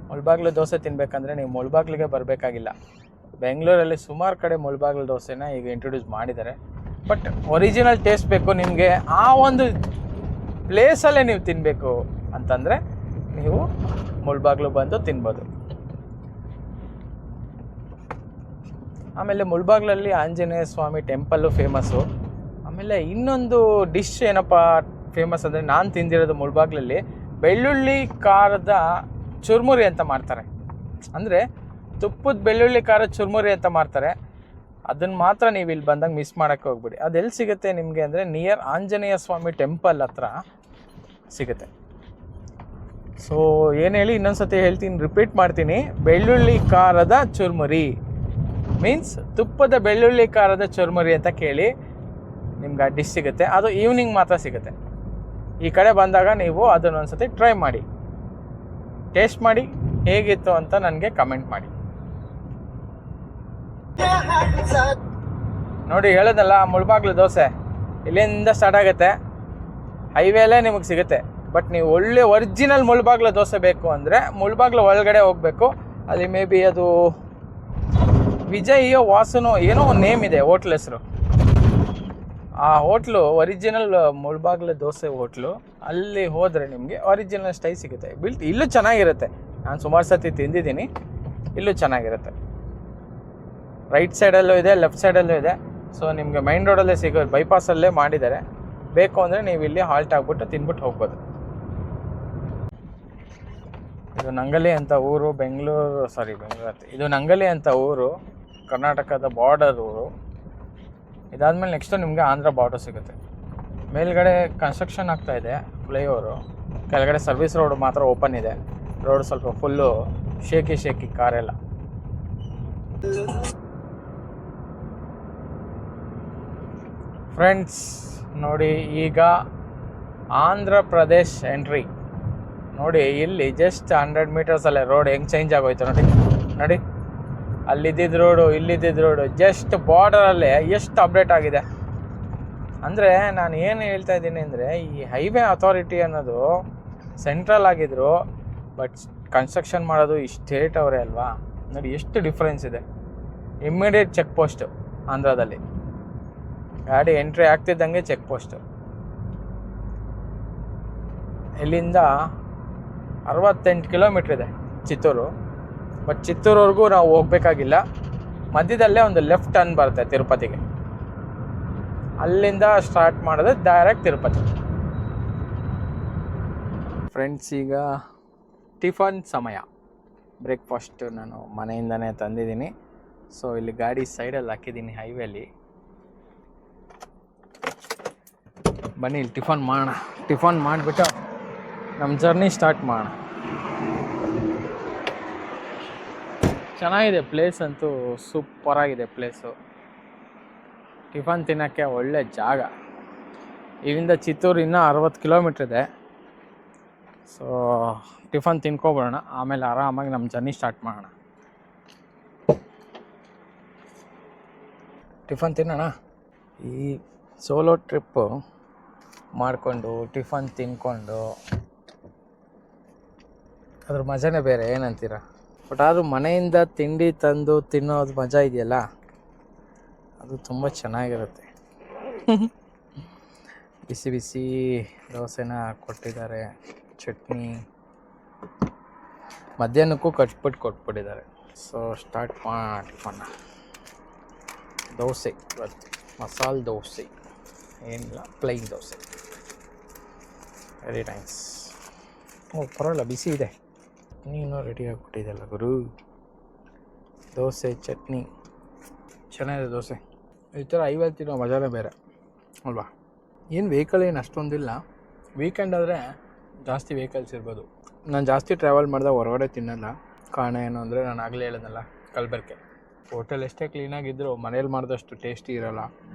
ಮುಳ್ಬಾಗ್ಲು ದೋಸೆ ತಿನ್ನಬೇಕಂದ್ರೆ ನೀವು ಮುಳ್ಬಾಗ್ಲಿಗೆ ಬರಬೇಕಾಗಿಲ್ಲ. ಬೆಂಗಳೂರಲ್ಲಿ ಸುಮಾರು ಕಡೆ ಮುಳ್ಬಾಗ್ಲು ದೋಸೆನ ಈಗ ಇಂಟ್ರೊಡ್ಯೂಸ್ ಮಾಡಿದ್ದಾರೆ. ಬಟ್ ಒರಿಜಿನಲ್ ಟೇಸ್ಟ್ ಬೇಕು ನಿಮಗೆ, ಆ ಒಂದು ಪ್ಲೇಸಲ್ಲೇ ನೀವು ತಿನ್ನಬೇಕು ಅಂತಂದರೆ ನೀವು ಮುಳ್ಬಾಗ್ಲು ಬಂದು ತಿನ್ಬೋದು. ಆಮೇಲೆ ಮುಳ್ಬಾಗ್ಲಲ್ಲಿ ಆಂಜನೇಯ ಸ್ವಾಮಿ ಟೆಂಪಲ್ಲು ಫೇಮಸ್ಸು. ಆಮೇಲೆ ಇನ್ನೊಂದು ಡಿಶ್ ಏನಪ್ಪ ಫೇಮಸ್ ಅಂದರೆ, ನಾನು ತಿಂದಿರೋದು ಮುಳ್ಬಾಗ್ಲಲ್ಲಿ ಬೆಳ್ಳುಳ್ಳಿ ಖಾರದ ಚುರ್ಮುರಿ ಅಂತ ಮಾಡ್ತಾರೆ. ಅಂದರೆ ತುಪ್ಪದ ಬೆಳ್ಳುಳ್ಳಿ ಖಾರದ ಚುರ್ಮುರಿ ಅಂತ ಮಾಡ್ತಾರೆ. ಅದನ್ನು ಮಾತ್ರ ನೀವು ಇಲ್ಲಿ ಬಂದಾಗ ಮಿಸ್ ಮಾಡೋಕ್ಕೆ ಹೋಗ್ಬಿಡಿ. ಅದೆಲ್ಲಿ ಸಿಗುತ್ತೆ ನಿಮಗೆ ಅಂದರೆ ನಿಯರ್ ಆಂಜನೇಯ ಸ್ವಾಮಿ ಟೆಂಪಲ್ ಹತ್ರ ಸಿಗುತ್ತೆ. ಸೊ ಏನು ಹೇಳಿ ಇನ್ನೊಂದು ಸತಿ ಹೇಳ್ತೀನಿ, ರಿಪೀಟ್ ಮಾಡ್ತೀನಿ. ಬೆಳ್ಳುಳ್ಳಿ ಖಾರದ ಚುರ್ಮುರಿ ಮೀನ್ಸ್ ತುಪ್ಪದ ಬೆಳ್ಳುಳ್ಳಿ ಖಾರದ ಚುರ್ಮುರಿ ಅಂತ ಕೇಳಿ ನಿಮ್ಗೆ ಆ ಡಿಶ್ ಸಿಗುತ್ತೆ. ಅದು ಈವ್ನಿಂಗ್ ಮಾತ್ರ ಸಿಗುತ್ತೆ. ಈ ಕಡೆ ಬಂದಾಗ ನೀವು ಅದನ್ನೊಂದು ಸತಿ ಟ್ರೈ ಮಾಡಿ, ಟೇಸ್ಟ್ ಮಾಡಿ, ಹೇಗಿತ್ತು ಅಂತ ನನಗೆ ಕಮೆಂಟ್ ಮಾಡಿ. ನೋಡಿ ಹೇಳೋದಲ್ಲ, ಮುಳ್ಬಾಗ್ಲು ದೋಸೆ ಇಲ್ಲಿಂದ ಸ್ಟಾರ್ಟ್ ಆಗುತ್ತೆ, ಹೈವೇಲೇ ನಿಮಗೆ ಸಿಗುತ್ತೆ. ಬಟ್ ನೀವು ಒಳ್ಳೆ ಒರಿಜಿನಲ್ ಮುಳ್ಬಾಗ್ಲು ದೋಸೆ ಬೇಕು ಅಂದರೆ ಮುಳ್ಬಾಗ್ಲು ಒಳಗಡೆ ಹೋಗಬೇಕು. ಅಲ್ಲಿ ಮೇ ಬಿ ಅದು ವಿಜಯ್ ವಾಸನೋ ಏನೋ ಒಂದು ನೇಮ್ ಇದೆ ಹೋಟ್ಲ್ ಹೆಸರು. ಆ hotel original Mulbagal dosa hotel. ಅಲ್ಲಿ ಹೋದರೆ ನಿಮಗೆ ಒರಿಜಿನಲ್ ಸ್ಟೈಲ್ ಸಿಗುತ್ತೆ. ಇಲ್ಲೂ ಚೆನ್ನಾಗಿರುತ್ತೆ, ನಾನು ಸುಮಾರು ಸತಿ ತಿಂದಿದ್ದೀನಿ. ಇಲ್ಲೂ ಚೆನ್ನಾಗಿರುತ್ತೆ. ರೈಟ್ ಸೈಡಲ್ಲೂ ಇದೆ, ಲೆಫ್ಟ್ ಸೈಡಲ್ಲೂ ಇದೆ. ಸೊ ನಿಮಗೆ ಮೈನ್ ರೋಡಲ್ಲೇ ಸಿಗೋದು, ಬೈಪಾಸಲ್ಲೇ ಮಾಡಿದ್ದಾರೆ. ಬೇಕು ಅಂದರೆ ನೀವು ಇಲ್ಲಿ ಹಾಲ್ಟ್ ಆಗಿಬಿಟ್ಟು ತಿನ್ಬಿಟ್ಟು ಹೋಗ್ಬೋದು. ಇದು ನಂಗಲಿ ಅಂತ ಊರು, ಬೆಂಗಳೂರು ಇದು ನಂಗಲಿ ಅಂತ ಊರು, ಕರ್ನಾಟಕದ ಬಾರ್ಡರ್ ಊರು. ಇದಾದಮೇಲೆ ನೆಕ್ಸ್ಟು ನಿಮಗೆ ಆಂಧ್ರ ಬಾರ್ಡರ್ ಸಿಗುತ್ತೆ. ಮೇಲ್ಗಡೆ ಕನ್ಸ್ಟ್ರಕ್ಷನ್ ಆಗ್ತಾಯಿದೆ ಫ್ಲೈಓವರು, ಕೆಳಗಡೆ ಸರ್ವಿಸ್ ರೋಡ್ ಮಾತ್ರ ಓಪನ್ ಇದೆ. ರೋಡ್ ಸ್ವಲ್ಪ ಫುಲ್ಲು ಶೇಕಿ ಕಾರೆಲ್ಲ. ಫ್ರೆಂಡ್ಸ್ ನೋಡಿ, ಈಗ ಆಂಧ್ರ ಪ್ರದೇಶ್ ಎಂಟ್ರಿ ನೋಡಿ. ಇಲ್ಲಿ ಜಸ್ಟ್ 100 ಮೀಟರ್ಸಲ್ಲೇ ರೋಡ್ ಹೆಂಗೆ ಚೇಂಜ್ ಆಗೋಯ್ತು ನೋಡಿ. ಅಲ್ಲಿದ್ದಿದ್ದು ರೋಡು, ಇಲ್ಲಿದ್ದಿದ್ದು ರೋಡು, ಜಸ್ಟ್ ಬಾರ್ಡರಲ್ಲೇ ಎಷ್ಟು ಅಪ್ಡೇಟ್ ಆಗಿದೆ ಅಂದರೆ. ನಾನು ಏನು ಹೇಳ್ತಾ ಇದ್ದೀನಿ ಅಂದರೆ, ಈ ಹೈವೇ ಅಥಾರಿಟಿ ಅನ್ನೋದು ಸೆಂಟ್ರಲ್ ಆಗಿದ್ರು, ಬಟ್ ಕನ್ಸ್ಟ್ರಕ್ಷನ್ ಮಾಡೋದು ಈ ಸ್ಟೇಟ್ ಅವರೇ ಅಲ್ವಾ. ನೋಡಿ ಎಷ್ಟು ಡಿಫ್ರೆನ್ಸ್ ಇದೆ. ಇಮ್ಮಿಡಿಯೇಟ್ ಚೆಕ್ ಪೋಸ್ಟು ಆಂಧ್ರದಲ್ಲಿ, ಗಾಡಿ ಎಂಟ್ರಿ ಆಗ್ತಿದ್ದಂಗೆ ಚೆಕ್ ಪೋಸ್ಟು. ಇಲ್ಲಿಂದ 68 ಕಿಲೋಮೀಟ್ರ್ ಇದೆ ಚಿತ್ತೂರು. ಬಟ್ ಚಿತ್ತೂರವರೆಗೂ ನಾವು ಹೋಗ್ಬೇಕಾಗಿಲ್ಲ, ಮಧ್ಯದಲ್ಲೇ ಒಂದು ಲೆಫ್ಟ್ ಟರ್ನ್ ಬರುತ್ತೆ ತಿರುಪತಿಗೆ. ಅಲ್ಲಿಂದ ಸ್ಟಾರ್ಟ್ ಮಾಡಿದ್ರೆ ಡೈರೆಕ್ಟ್ ತಿರುಪತಿ. ಫ್ರೆಂಡ್ಸ್ ಈಗ ಟಿಫನ್ ಸಮಯ. ಬ್ರೇಕ್ಫಾಸ್ಟ್ ನಾನು ಮನೆಯಿಂದನೇ ತಂದಿದ್ದೀನಿ. ಸೊ ಇಲ್ಲಿ ಗಾಡಿ ಸೈಡಲ್ಲಿ ಹಾಕಿದ್ದೀನಿ ಹೈವೇಲಿ. ಬನ್ನಿ ಇಲ್ಲಿ ಟಿಫನ್ ಮಾಡೋಣ. ಟಿಫನ್ ಮಾಡಿಬಿಟ್ಟು ನಮ್ಮ ಜರ್ನಿ ಸ್ಟಾರ್ಟ್ ಮಾಡೋಣ. ಚೆನ್ನಾಗಿದೆ ಪ್ಲೇಸ್ ಅಂತೂ, ಸೂಪರಾಗಿದೆ ಪ್ಲೇಸು. ಟಿಫನ್ ತಿನ್ನೋಕ್ಕೆ ಒಳ್ಳೆ ಜಾಗ. ಇಲ್ಲಿಂದ ಚಿತ್ತೂರು ಇನ್ನೂ 60 ಕಿಲೋಮೀಟ್ರ್ ಇದೆ. ಸೊ ಟಿಫನ್ ತಿನ್ಕೊಬಿಡೋಣ, ಆಮೇಲೆ ಆರಾಮಾಗಿ ನಮ್ಮ ಜರ್ನಿ ಸ್ಟಾರ್ಟ್ ಮಾಡೋಣ. ಟಿಫನ್ ತಿನ್ನೋಣ. ಈ ಸೋಲೋ ಟ್ರಿಪ್ಪು ಮಾಡಿಕೊಂಡು ಟಿಫನ್ ತಿನ್ಕೊಂಡು ಅದ್ರ ಮಜಾನೇ ಬೇರೆ, ಏನಂತೀರ? ಬಟ್ ಆದರೂ ಮನೆಯಿಂದ ತಿಂಡಿ ತಂದು ತಿನ್ನೋದು ಮಜಾ ಇದೆಯಲ್ಲ, ಅದು ತುಂಬ ಚೆನ್ನಾಗಿರುತ್ತೆ. ಬಿಸಿ ಬಿಸಿ ದೋಸೆನ ಕೊಟ್ಟಿದ್ದಾರೆ, ಚಟ್ನಿ ಮಧ್ಯಾಹ್ನಕ್ಕೂ ಕೊಟ್ಬಿಟ್ಟಿದ್ದಾರೆ. ಸೊ ಸ್ಟಾರ್ಟ್ ಮಾಡೋಣ. ದೋಸೆ ಇವತ್ತು ಮಸಾಲೆ ದೋಸೆ, ಏನಿಲ್ಲ ಪ್ಲೈನ್ ದೋಸೆ. Very nice. ಪರವಾಗಿಲ್ಲ, ಬಿಸಿ ಇದೆ. ನೀನು ರೆಡಿ ಆಗಿಬಿಟ್ಟಿದೆಲ್ಲ ಗುರು. ದೋಸೆ ಚಟ್ನಿ ಚೆನ್ನಾಗಿದೆ. ದೋಸೆ ಈ ಥರ ಐವತ್ತು ತಿನ್ನೋ ಮಜಾನೇ ಬೇರೆ ಅಲ್ವಾ? ಏನು ವೆಹಿಕಲ್ ಏನು ಅಷ್ಟೊಂದಿಲ್ಲ. ವೀಕೆಂಡ್ ಆದರೆ ಜಾಸ್ತಿ ವೆಹಿಕಲ್ಸ್ ಇರ್ಬೋದು. ನಾನು ಜಾಸ್ತಿ ಟ್ರಾವೆಲ್ ಮಾಡಿದಾಗ ಹೊರಗಡೆ ತಿನ್ನಲ್ಲ. ಕಾರಣ ಏನು ಅಂದರೆ, ನಾನು ಆಗಲೇ ಹೇಳಿದ್ನಲ್ಲ, ಕಲಬೆರಕೆ. ಹೋಟೆಲ್ ಎಷ್ಟೇ ಕ್ಲೀನಾಗಿದ್ದರೂ ಮನೇಲಿ ಮಾಡಿದಷ್ಟು ಟೇಸ್ಟಿ ಇರೋಲ್ಲ,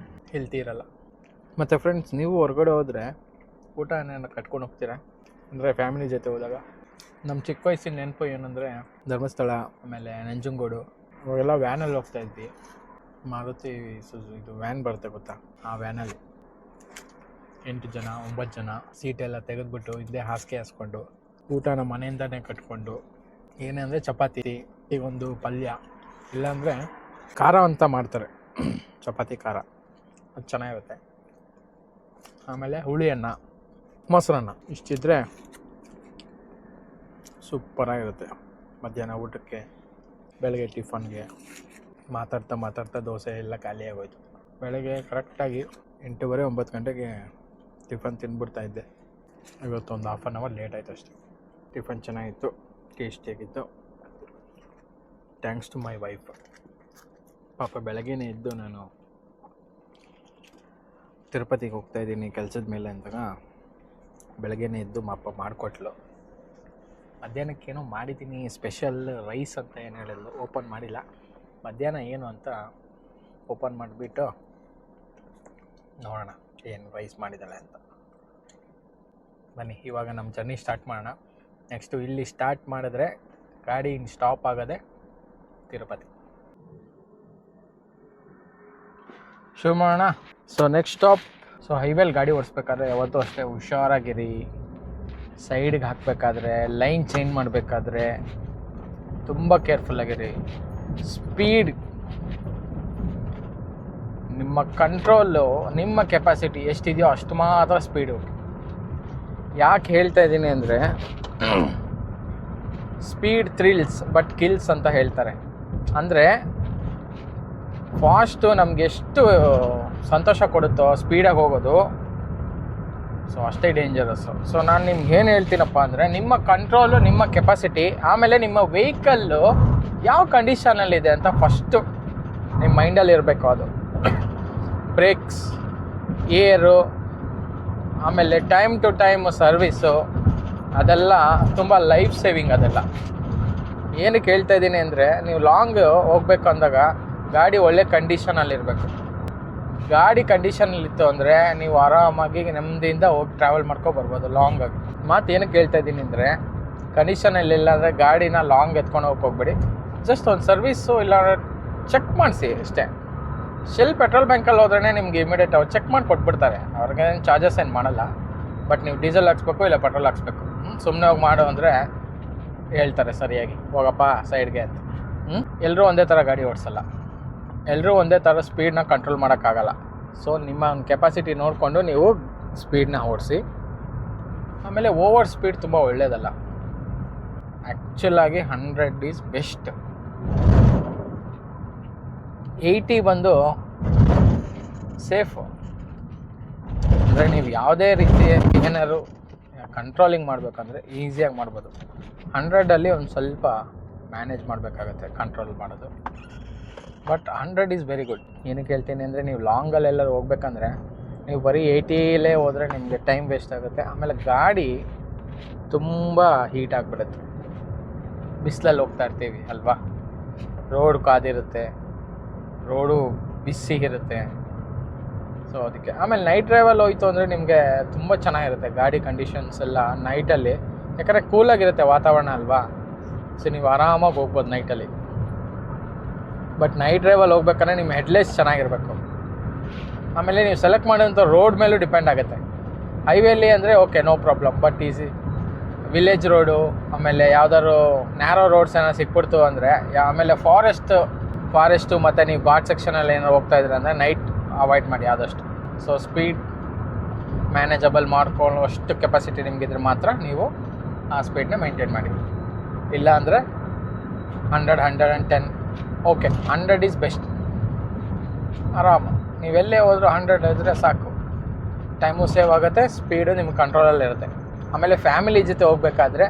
ಹೆಲ್ತಿ ಇರೋಲ್ಲ. ಮತ್ತು ಫ್ರೆಂಡ್ಸ್, ನೀವು ಹೊರಗಡೆ ಹೋದರೆ ಊಟ ಏನೇನು ಕಟ್ಕೊಂಡು ಹೋಗ್ತೀರಾ ಅಂದರೆ ಫ್ಯಾಮಿಲಿ ಜೊತೆ ಹೋದಾಗ. ನಮ್ಮ ಚಿಕ್ಕ ವಯಸ್ಸಿನ ನೆನಪು ಏನಂದರೆ, ಧರ್ಮಸ್ಥಳ, ಆಮೇಲೆ ನಂಜನಗೂಡು, ಅವಾಗೆಲ್ಲ ವ್ಯಾನಲ್ಲಿ ಹೋಗ್ತಾಯಿದ್ವಿ. ಮಾರುತಿ ಇದು ವ್ಯಾನ್ ಬರುತ್ತೆ ಗೊತ್ತಾ, ಆ ವ್ಯಾನಲ್ಲಿ 8 ಜನ 9 ಜನ ಸೀಟೆಲ್ಲ ತೆಗೆದುಬಿಟ್ಟು ಹಿಂದೆ ಹಾಸಿಗೆ ಹಾಸ್ಕೊಂಡು ಊಟನ ಮನೆಯಿಂದನೇ ಕಟ್ಕೊಂಡು, ಏನಂದರೆ ಚಪಾತಿ, ಒಂದು ಪಲ್ಯ, ಇಲ್ಲಾಂದರೆ ಖಾರ ಅಂತ ಮಾಡ್ತಾರೆ, ಚಪಾತಿ ಖಾರ, ಅದು ಚೆನ್ನಾಗಿರುತ್ತೆ. ಆಮೇಲೆ ಹುಳಿ ಅನ್ನ, ಮೊಸರನ್ನ, ಇಷ್ಟಿದ್ರೆ ಸೂಪರಾಗಿರುತ್ತೆ. ಮಧ್ಯಾಹ್ನ ಊಟಕ್ಕೆ, ಬೆಳಗ್ಗೆ ಟಿಫನ್ಗೆ. ಮಾತಾಡ್ತಾ ದೋಸೆ ಎಲ್ಲ ಖಾಲಿ ಆಗೋಯ್ತು. ಬೆಳಗ್ಗೆ ಕರೆಕ್ಟಾಗಿ 8:30 9 ಗಂಟೆಗೆ ಟಿಫನ್ ತಿಂದ್ಬಿಡ್ತಾಯಿದ್ದೆ. ಇವತ್ತೊಂದು ಹಾಫ್ ಆನ್ ಅವರ್ ಲೇಟ್ ಆಯಿತು ಅಷ್ಟೇ. ಟಿಫನ್ ಚೆನ್ನಾಗಿತ್ತು, ಟೇಸ್ಟಿಯಾಗಿತ್ತು. Thanks to my wife. ಪಾಪ ಬೆಳಗ್ಗೆನೇ ಇದ್ದು ನಾನು ತಿರುಪತಿಗೆ ಹೋಗ್ತಾಯಿದ್ದೀನಿ ಕೆಲಸದ ಮೇಲೆ ಅಂತಾಗ ಬೆಳಗ್ಗೆನೇ ಇದ್ದು ಪಾಪ ಮಾಡಿಕೊಟ್ಲು. ಮಧ್ಯಾಹ್ನಕ್ಕೇನೋ ಮಾಡಿದ್ದೀನಿ ಸ್ಪೆಷಲ್ ರೈಸ್ ಅಂತ ಏನು ಹೇಳಿದ್ಲು, ಓಪನ್ ಮಾಡಿಲ್ಲ. ಮಧ್ಯಾಹ್ನ ಏನು ಅಂತ ಓಪನ್ ಮಾಡಿಬಿಟ್ಟು ನೋಡೋಣ ಏನು ರೈಸ್ ಮಾಡಿದ್ದಾಳೆ ಅಂತ. ಬನ್ನಿ ಇವಾಗ ನಮ್ಮ ಜರ್ನಿ ಸ್ಟಾರ್ಟ್ ಮಾಡೋಣ. ನೆಕ್ಸ್ಟು ಇಲ್ಲಿ ಸ್ಟಾರ್ಟ್ ಮಾಡಿದ್ರೆ ಗಾಡಿ ಇನ್ನು ಸ್ಟಾಪ್ ಆಗೋದೆ ತಿರುಪತಿ. ಶುರು ಮಾಡೋಣ. So next stop. ಸೊ ಹೈವೇಲಿ ಗಾಡಿ ಓಡಿಸ್ಬೇಕಾದ್ರೆ ಯಾವತ್ತೂ ಅಷ್ಟೇ ಹುಷಾರಾಗಿರಿ. ಸೈಡ್ಗೆ ಹಾಕಬೇಕಾದ್ರೆ, ಲೈನ್ ಚೇಂಜ್ ಮಾಡಬೇಕಾದ್ರೆ ತುಂಬ ಕೇರ್ಫುಲ್ಲಾಗಿರಿ. ಸ್ಪೀಡ್, ನಿಮ್ಮ ಕಂಟ್ರೋಲು, ನಿಮ್ಮ ಕೆಪಾಸಿಟಿ ಎಷ್ಟಿದೆಯೋ ಅಷ್ಟು ಮಾತ್ರ ಸ್ಪೀಡ್ ಹೋಗಿ. ಯಾಕೆ ಹೇಳ್ತಾ ಇದ್ದೀನಿ ಅಂದರೆ, ಸ್ಪೀಡ್ ಥ್ರಿಲ್ಸ್ ಬಟ್ ಕಿಲ್ಸ್ ಅಂತ ಹೇಳ್ತಾರೆ. ಅಂದರೆ ಫಾಸ್ಟು ನಮಗೆ ಎಷ್ಟು ಸಂತೋಷ ಕೊಡುತ್ತೋ ಸ್ಪೀಡಾಗಿ ಹೋಗೋದು, ಸೊ ಅಷ್ಟೇ ಡೇಂಜರಸ್ಸು. ಸೊ ನಾನು ನಿಮ್ಗೆ ಏನು ಹೇಳ್ತೀನಪ್ಪ ಅಂದರೆ, ನಿಮ್ಮ ಕಂಟ್ರೋಲು, ನಿಮ್ಮ ಕೆಪಾಸಿಟಿ, ಆಮೇಲೆ ನಿಮ್ಮ ವೆಹಿಕಲ್ಲು ಯಾವ ಕಂಡೀಷನಲ್ಲಿದೆ ಅಂತ ಫಸ್ಟು ನಿಮ್ಮ ಮೈಂಡಲ್ಲಿ ಇರಬೇಕು. ಅದು ಬ್ರೇಕ್ಸ್, ಏರು, ಆಮೇಲೆ ಟೈಮ್ ಟು ಟೈಮ್ ಸರ್ವಿಸು, ಅದೆಲ್ಲ ತುಂಬ ಲೈಫ್ ಸೇವಿಂಗ್. ಅದೆಲ್ಲ ಏನಕ್ಕೆ ಹೇಳ್ತಾ ಇದ್ದೀನಿ ಅಂದರೆ, ನೀವು ಲಾಂಗ್ ಹೋಗ್ಬೇಕು ಅಂದಾಗ ಗಾಡಿ ಒಳ್ಳೆ ಕಂಡೀಷನಲ್ಲಿರಬೇಕು. ಗಾಡಿ ಕಂಡೀಷನಲ್ಲಿತ್ತು ಅಂದರೆ ನೀವು ಆರಾಮಾಗಿ ನೆಮ್ಮದಿಯಿಂದ ಹೋಗಿ ಟ್ರಾವೆಲ್ ಬರ್ಬೋದು ಲಾಂಗಾಗಿ. ಮಾತು ಏನಕ್ಕೆ ಹೇಳ್ತಾ ಇದ್ದೀನಿ ಅಂದರೆ, ಕಂಡೀಷನಲ್ಲಿಲ್ಲ ಅಂದರೆ ಗಾಡಿನ ಲಾಂಗ್ ಎತ್ಕೊಂಡು ಹೋಗ್ಬೇಡಿ. ಜಸ್ಟ್ ಒಂದು ಸರ್ವಿಸು ಇಲ್ಲ ಚೆಕ್ ಮಾಡಿಸಿ ಅಷ್ಟೇ. ಶೆಲ್ ಪೆಟ್ರೋಲ್ ಬ್ಯಾಂಕಲ್ಲಿ ಹೋದ್ರೇ ನಿಮ್ಗೆ ಇಮಿಡಿಯೇಟ್ ಅವ್ರು ಚೆಕ್ ಮಾಡಿ ಕೊಟ್ಬಿಡ್ತಾರೆ. ಅವ್ರಿಗೇನು ಚಾರ್ಜಸ್ ಏನು ಮಾಡಲ್ಲ. ಬಟ್ ನೀವು ಡೀಸೆಲ್ ಹಾಕ್ಸ್ಬೇಕು ಇಲ್ಲ ಪೆಟ್ರೋಲ್ ಹಾಕ್ಸ್ಬೇಕು. ಸುಮ್ಮನೆ ಹೋಗಿ ಮಾಡು ಅಂದರೆ ಹೇಳ್ತಾರೆ ಸರಿಯಾಗಿ, ಹೋಗಪ್ಪ ಸೈಡ್ಗೆ ಅಂತ. ಎಲ್ಲರೂ ಒಂದೇ ಥರ ಗಾಡಿ ಓಡಿಸಲ್ಲ, ಎಲ್ಲರೂ ಒಂದೇ ಥರ ಸ್ಪೀಡನ್ನ ಕಂಟ್ರೋಲ್ ಮಾಡೋಕ್ಕಾಗಲ್ಲ. ಸೊ ನಿಮ್ಮ ಒಂದು ಕೆಪಾಸಿಟಿ ನೋಡಿಕೊಂಡು ನೀವು ಸ್ಪೀಡನ್ನ ಓಡಿಸಿ. ಆಮೇಲೆ ಓವರ್ ಸ್ಪೀಡ್ ತುಂಬ ಒಳ್ಳೆಯದಲ್ಲ. ಆ್ಯಕ್ಚುಲಾಗಿ 100 ಈಸ್ ಬೆಸ್ಟ್. 80 ಬಂದು ಸೇಫು. ಅಂದರೆ ನೀವು ಯಾವುದೇ ರೀತಿ ಏನಾದ್ರು ಕಂಟ್ರೋಲಿಂಗ್ ಮಾಡಬೇಕಂದ್ರೆ ಈಸಿಯಾಗಿ ಮಾಡ್ಬೋದು. 100ಅಲ್ಲಿ ಒಂದು ಸ್ವಲ್ಪ ಮ್ಯಾನೇಜ್ ಮಾಡಬೇಕಾಗತ್ತೆ ಕಂಟ್ರೋಲ್ ಮಾಡೋದು. But 100 is very good. ಏನಕ್ಕೆ ಹೇಳ್ತೀನಿ ಅಂದರೆ, ನೀವು ಲಾಂಗಲ್ಲೆಲ್ಲರೂ ಹೋಗ್ಬೇಕಂದ್ರೆ ನೀವು ಬರೀ 80ಲೇ ಹೋದರೆ ನಿಮಗೆ ಟೈಮ್ ವೇಸ್ಟ್ ಆಗುತ್ತೆ. ಆಮೇಲೆ ಗಾಡಿ ತುಂಬ ಹೀಟ್ ಆಗಿಬಿಡುತ್ತೆ. ಬಿಸಿಲಲ್ಲಿ ಹೋಗ್ತಾ ಇರ್ತೀವಿ ಅಲ್ವಾ, ರೋಡ್ ಕಾದಿರುತ್ತೆ, ರೋಡು ಬಿಸಿಗಿರುತ್ತೆ. ಸೊ ಅದಕ್ಕೆ. ಆಮೇಲೆ ನೈಟ್ ಡ್ರೈವಲ್ಲಿ ಹೋಯ್ತು ಅಂದರೆ ನಿಮಗೆ ತುಂಬ ಚೆನ್ನಾಗಿರುತ್ತೆ ಗಾಡಿ ಕಂಡೀಷನ್ಸ್ ಎಲ್ಲ ನೈಟಲ್ಲಿ. ಯಾಕಂದರೆ ಕೂಲಾಗಿರುತ್ತೆ ವಾತಾವರಣ ಅಲ್ವಾ. ಸೊ ನೀವು ಆರಾಮಾಗಿ ಹೋಗ್ಬೋದು ನೈಟಲ್ಲಿ. ಬಟ್ ನೈಟ್ ಡ್ರೈವಲ್ಲಿ ಹೋಗ್ಬೇಕಾದ್ರೆ ನಿಮ್ಮ ಹೆಡ್ಲೈಟ್ಸ್ ಚೆನ್ನಾಗಿರಬೇಕು. ಆಮೇಲೆ ನೀವು ಸೆಲೆಕ್ಟ್ ಮಾಡೋಂಥ ರೋಡ್ ಮೇಲೂ ಡಿಪೆಂಡ್ ಆಗುತ್ತೆ. ಹೈವೇಲಿ ಅಂದರೆ okay no problem. But easy village road, ಆಮೇಲೆ ಯಾವ್ದಾದ್ರು ನ್ಯಾರೋ ರೋಡ್ಸ್ ಏನೋ ಸಿಕ್ಬಿಡ್ತು ಅಂದರೆ, ಆಮೇಲೆ ಫಾರೆಸ್ಟು ಮತ್ತು ನೀವು ಘಾಟ್ ಸೆಕ್ಷನಲ್ಲಿ ಏನೋ ಹೋಗ್ತಾ ಇದ್ರೆ ಅಂದರೆ ನೈಟ್ ಅವಾಯ್ಡ್ ಮಾಡಿ ಆದಷ್ಟು. ಸೊ ಸ್ಪೀಡ್ ಮ್ಯಾನೇಜಬಲ್ ಮಾಡ್ಕೊಳ್ಳೋ ಅಷ್ಟು ಕೆಪಾಸಿಟಿ ನಿಮಗಿದ್ರೆ ಮಾತ್ರ ನೀವು ಆ ಸ್ಪೀಡ್ನ ಮೇಂಟೈನ್ ಮಾಡಿ. ಇಲ್ಲ ಅಂದರೆ 100, 110, ಓಕೆ 100 ಈಸ್ ಬೆಸ್ಟ್. ಆರಾಮ ನೀವೆಲ್ಲೇ ಹೋದರೂ 100 ಇದ್ದರೆ ಸಾಕು. ಟೈಮು ಸೇವ್ ಆಗುತ್ತೆ, ಸ್ಪೀಡು ನಿಮ್ಗೆ ಕಂಟ್ರೋಲಲ್ಲಿರುತ್ತೆ. ಆಮೇಲೆ ಫ್ಯಾಮಿಲಿ ಜೊತೆ ಹೋಗ್ಬೇಕಾದ್ರೆ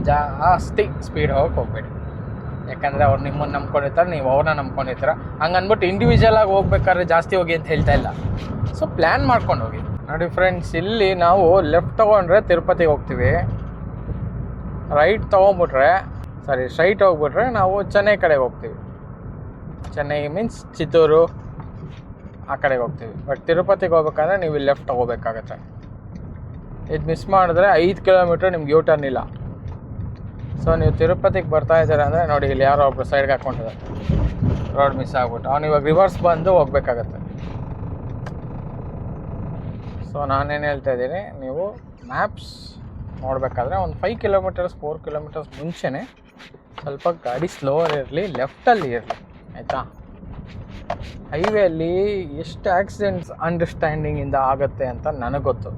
ಜಾಸ್ತಿ ಸ್ಪೀಡ್ ಹೋಗಬೇಡಿ, ಯಾಕಂದರೆ ಅವ್ರು ನಿಮ್ಮನ್ನು ನಂಬ್ಕೊಂಡಿರ್ತಾರೆ, ನೀವು ಅವ್ರನ್ನ ನಂಬ್ಕೊಂಡಿರ್ತೀರ. ಹಂಗನ್ಬಿಟ್ಟು ಇಂಡಿವಿಜುವಲಾಗಿ ಹೋಗ್ಬೇಕಾದ್ರೆ ಜಾಸ್ತಿ ಹೋಗಿ ಅಂತ ಹೇಳ್ತಾ ಇಲ್ಲ. ಸೊ ಪ್ಲ್ಯಾನ್ ಮಾಡ್ಕೊಂಡು ಹೋಗಿ. ನೋಡಿ ಫ್ರೆಂಡ್ಸ್, ಇಲ್ಲಿ ನಾವು ಲೆಫ್ಟ್ ತೊಗೊಂಡ್ರೆ ತಿರುಪತಿಗೆ ಹೋಗ್ತೀವಿ, ಸ್ಟ್ರೈಟ್ ಹೋಗ್ಬಿಟ್ರೆ ನಾವು ಚೆನ್ನೈ ಕಡೆಗೆ ಹೋಗ್ತೀವಿ. ಚೆನ್ನೈ ಮೀನ್ಸ್ ಚಿತ್ತೂರು ಆ ಕಡೆಗೆ ಹೋಗ್ತೀವಿ. ಬಟ್ ತಿರುಪತಿಗೆ ಹೋಗ್ಬೇಕಂದ್ರೆ ನೀವು ಇಲ್ಲಿ ಲೆಫ್ಟ್ ತೊಗೋಬೇಕಾಗತ್ತೆ. ಇದು ಮಿಸ್ ಮಾಡಿದ್ರೆ 5 ಕಿಲೋಮೀಟ್ರ್ ನಿಮ್ಗೆ ಯೂ ಟರ್ನ್ ಇಲ್ಲ. ಸೊ ನೀವು ತಿರುಪತಿಗೆ ಬರ್ತಾ ಇದ್ದೀರ ಅಂದರೆ ನೋಡಿ, ಇಲ್ಲಿ ಯಾರೋ ಒಬ್ರು ಸೈಡ್ಗೆ ಹಾಕ್ಕೊಂಡಿದ್ದಾರೆ, ರೋಡ್ ಮಿಸ್ ಆಗ್ಬಿಟ್ಟು ಅವ್ನು ಇವಾಗ ರಿವರ್ಸ್ ಬಂದು ಹೋಗ್ಬೇಕಾಗತ್ತೆ. ಸೊ ನಾನೇನು ಹೇಳ್ತಾ ಇದ್ದೀನಿ, ನೀವು ಮ್ಯಾಪ್ಸ್ ನೋಡಬೇಕಾದ್ರೆ ಒಂದು 5 ಕಿಲೋಮೀಟರ್ಸ್ 4 ಕಿಲೋಮೀಟರ್ಸ್ ಮುಂಚೆನೇ ಸ್ವಲ್ಪ ಗಾಡಿ ಸ್ಲೋವರ್ ಇರಲಿ, ಲೆಫ್ಟಲ್ಲಿ ಇರಲಿ, ಆಯಿತಾ? ಹೈವೇಲಿ ಎಷ್ಟು ಆಕ್ಸಿಡೆಂಟ್ಸ್ ಅಂಡರ್ಸ್ಟ್ಯಾಂಡಿಂಗಿಂದ ಆಗುತ್ತೆ ಅಂತ ನನಗೆ ಗೊತ್ತು.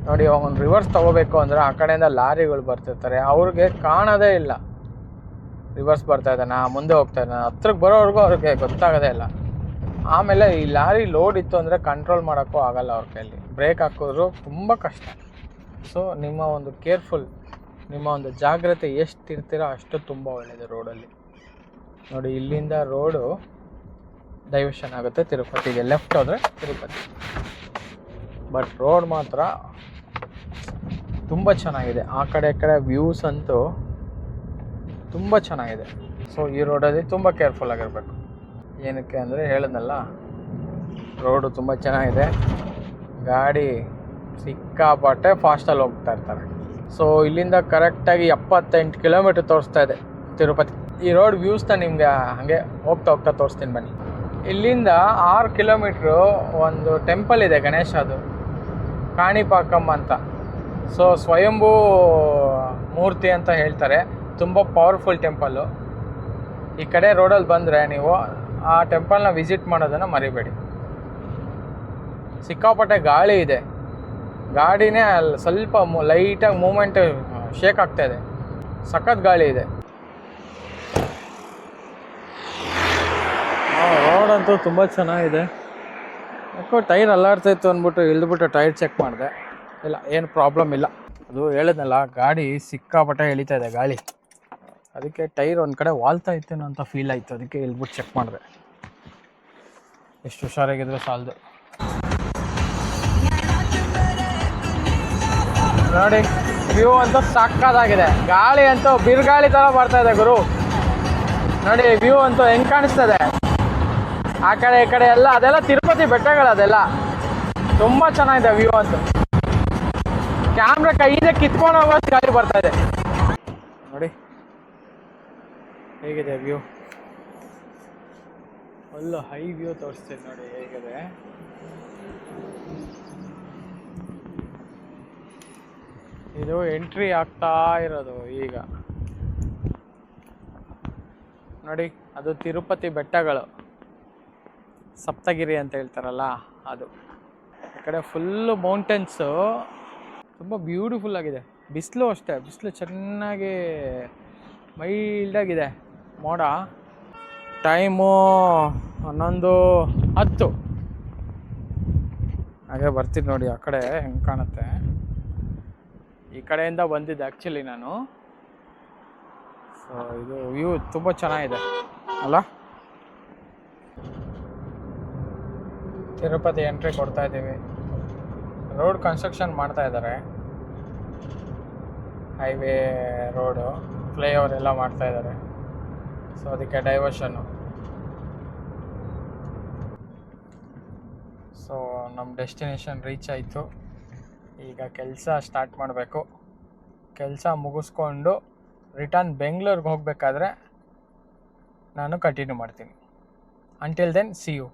ನೋಡಿ, ಒಂದು ರಿವರ್ಸ್ ತೊಗೋಬೇಕು ಅಂದರೆ ಆ ಕಡೆಯಿಂದ ಲಾರಿಗಳು ಬರ್ತಿರ್ತಾರೆ, ಅವ್ರಿಗೆ ಕಾಣೋದೇ ಇಲ್ಲ ರಿವರ್ಸ್ ಬರ್ತಾ ಇದ್ದಾನೆ, ಮುಂದೆ ಹೋಗ್ತಾ ಇದ್ದಾನೆ, ಹತ್ರಕ್ಕೆ ಬರೋವರೆಗೂ ಅವ್ರಿಗೆ ಗೊತ್ತಾಗೋದೇ ಇಲ್ಲ. ಆಮೇಲೆ ಈ ಲಾರಿ ಲೋಡ್ ಇತ್ತು ಅಂದರೆ ಕಂಟ್ರೋಲ್ ಮಾಡೋಕ್ಕೂ ಆಗೋಲ್ಲ ಅವ್ರ ಕೈಯಲ್ಲಿ, ಬ್ರೇಕ್ ಹಾಕಿದ್ರು ತುಂಬ ಕಷ್ಟ. ಸೊ ನಿಮ್ಮ ಒಂದು ಕೇರ್ಫುಲ್, ನಿಮ್ಮ ಒಂದು ಜಾಗ್ರತೆ ಎಷ್ಟು ಇರ್ತೀರೋ ಅಷ್ಟು ತುಂಬ ಒಳ್ಳೆಯದು ರೋಡಲ್ಲಿ. ನೋಡಿ, ಇಲ್ಲಿಂದ ರೋಡು ಡೈವರ್ಷನ್ ಆಗುತ್ತೆ ತಿರುಪತಿಗೆ, ಲೆಫ್ಟ್ ಹೋದರೆ ತಿರುಪತಿ. ಬಟ್ ರೋಡ್ ಮಾತ್ರ ತುಂಬ ಚೆನ್ನಾಗಿದೆ, ಆ ಕಡೆ ವ್ಯೂಸ್ ಅಂತೂ ತುಂಬ ಚೆನ್ನಾಗಿದೆ. ಸೊ ಈ ರೋಡಲ್ಲಿ ತುಂಬ ಕೇರ್ಫುಲ್ ಆಗಿರಬೇಕು. ಏನಕ್ಕೆ ಅಂದರೆ ಹೇಳಿದ್ನಲ್ಲ, ರೋಡು ತುಂಬ ಚೆನ್ನಾಗಿದೆ, ಗಾಡಿ ಸಿಕ್ಕಾಪಟ್ಟೆ ಫಾಸ್ಟಲ್ಲಿ ಹೋಗ್ತಾ ಇರ್ತಾರೆ. ಸೊ ಇಲ್ಲಿಂದ ಕರೆಕ್ಟಾಗಿ 78 ಕಿಲೋಮೀಟ್ರ್ ತೋರಿಸ್ತಾ ಇದೆ ತಿರುಪತಿ. ಈ ರೋಡ್ ವ್ಯೂಸ್ನ ನಿಮಗೆ ಹಾಗೆ ಹೋಗ್ತಾ ತೋರಿಸ್ತೀನಿ ಬನ್ನಿ. ಇಲ್ಲಿಂದ 6 ಕಿಲೋಮೀಟ್ರು ಒಂದು ಟೆಂಪಲ್ ಇದೆ, ಗಣೇಶದು, ಕಾಣಿಪಾಕಂ ಅಂತ. ಸೊ ಸ್ವಯಂಭೂ ಮೂರ್ತಿ ಅಂತ ಹೇಳ್ತಾರೆ, ತುಂಬ ಪವರ್ಫುಲ್ ಟೆಂಪಲ್ಲು. ಈ ಕಡೆ ರೋಡಲ್ಲಿ ಬಂದರೆ ನೀವು ಆ ಟೆಂಪಲ್ನ ವಿಸಿಟ್ ಮಾಡೋದನ್ನು ಮರಿಬೇಡಿ. ಸಿಕ್ಕಾಪಟ್ಟೆ ಗಾಳಿ ಇದೆ, ಗಾಡಿನೇ ಅಲ್ಲಿ ಸ್ವಲ್ಪ ಲೈಟಾಗಿ ಮೂಮೆಂಟ್ ಶೇಕ್ ಆಗ್ತಾಯಿದೆ, ಸಖತ್ ಗಾಳಿ ಇದೆ. ರೋಡಂತೂ ತುಂಬ ಚೆನ್ನಾಗಿದೆ. ಯಾಕೋ ಟೈರ್ ಅಲ್ಲಾಡ್ತಾಯಿತ್ತು ಅಂದ್ಬಿಟ್ಟು ಇಳಿದ್ಬಿಟ್ಟು ಟೈರ್ ಚೆಕ್ ಮಾಡಿದೆ, ಇಲ್ಲ ಏನು ಪ್ರಾಬ್ಲಮ್ ಇಲ್ಲ. ಅದು ಹೇಳಿದ್ನಲ್ಲ, ಗಾಡಿ ಸಿಕ್ಕಾಪಟ್ಟೆ ಎಳಿತಾ ಇದೆ ಗಾಳಿ, ಅದಕ್ಕೆ ಟೈರ್ ಒಂದು ಕಡೆ ವಾಲ್ತಾ ಇತ್ತೇನೋ ಅಂತ ಫೀಲ್ ಆಯಿತು, ಅದಕ್ಕೆ ಇಳ್ಬಿಟ್ಟು ಚೆಕ್ ಮಾಡಿದೆ. ಎಷ್ಟು ಹುಷಾರಾಗಿದ್ರೆ ಸಾಲದು. ನೋಡಿ, ವ್ಯೂ ಅಂತೂ ಸಕ್ಕತ್ತಾಗಿದೆ, ಗಾಳಿ ಅಂತೂ ಬಿರುಗಾಳಿ ಥರ ಬರ್ತಾ ಇದೆ ಗುರು. ನೋಡಿ ವ್ಯೂ ಅಂತೂ ಹೆಂಗೆ ಕಾಣಿಸ್ತದೆ, ಆ ಕಡೆ ಈ ಕಡೆ ಎಲ್ಲ, ಅದೆಲ್ಲ ತಿರುಪತಿ ಬೆಟ್ಟಗಳು, ಅದೆಲ್ಲ ತುಂಬ ಚೆನ್ನಾಗಿದೆ ವ್ಯೂ ಅಂತೂ. ಕ್ಯಾಮ್ರಾ ಕೈಯಿಂದ ಕಿತ್ಕೊಂಡು ಹೋಗೋದು ಗಾಳಿ ಬರ್ತಾ ಇದೆ. ನೋಡಿ ಹೇಗಿದೆ ವ್ಯೂ, ಫುಲ್ಲು ಹೈ ವ್ಯೂ ತೋರಿಸ್ತೀನಿ ನೋಡಿ ಹೇಗಿದೆ. ಇದು ಎಂಟ್ರಿ ಆಗ್ತಾ ಇರೋದು ಈಗ. ನೋಡಿ, ಅದು ತಿರುಪತಿ ಬೆಟ್ಟಗಳು, ಸಪ್ತಗಿರಿ ಅಂತ ಹೇಳ್ತಾರಲ್ಲ ಅದು. ಈ ಕಡೆ ಫುಲ್ಲು ಮೌಂಟೇನ್ಸು, ತುಂಬ ಬ್ಯೂಟಿಫುಲ್ ಆಗಿದೆ. ಬಿಸಿಲು ಅಷ್ಟೇ, ಬಿಸಿಲು ಚೆನ್ನಾಗಿ ಮೈಲ್ಡಾಗಿದೆ. ಮೋಡ. ಟೈಮು 11:10. ಹಾಗೆ ಬರ್ತೀನಿ ನೋಡಿ, ಆ ಕಡೆ ಹೆಂಗೆ ಕಾಣುತ್ತೆ. ಈ ಕಡೆಯಿಂದ ಬಂದಿದ್ದೆ ಆ್ಯಕ್ಚುಲಿ ನಾನು. ಸೊ ಇದು ವ್ಯೂ ತುಂಬ ಚೆನ್ನಾಗಿದೆ ಅಲ್ಲ. ತಿರುಪತಿ ಎಂಟ್ರಿ ಕೊಡ್ತಾ ಇದ್ದೀವಿ. ರೋಡ್ ಕನ್ಸ್ಟ್ರಕ್ಷನ್ ಮಾಡ್ತಾ ಇದ್ದಾರೆ, ಹೈವೇ ರೋಡು, ಫ್ಲೈಓವರ್ ಎಲ್ಲ ಮಾಡ್ತಾ ಇದ್ದಾರೆ. ಸೊ ಅದಕ್ಕೆ ಡೈವರ್ಷನ್ನು. ಸೊ ನಮ್ಮ ಡೆಸ್ಟಿನೇಷನ್ ರೀಚ್ ಆಯಿತು. ಈಗ ಕೆಲಸ ಸ್ಟಾರ್ಟ್ ಮಾಡಬೇಕು. ಕೆಲಸ ಮುಗಿಸ್ಕೊಂಡು ರಿಟರ್ನ್ ಬೆಂಗಳೂರಿಗೆ ಹೋಗಬೇಕಾದ್ರೆ ನಾನು ಕಂಟಿನ್ಯೂ ಮಾಡ್ತೀನಿ. Until then see you.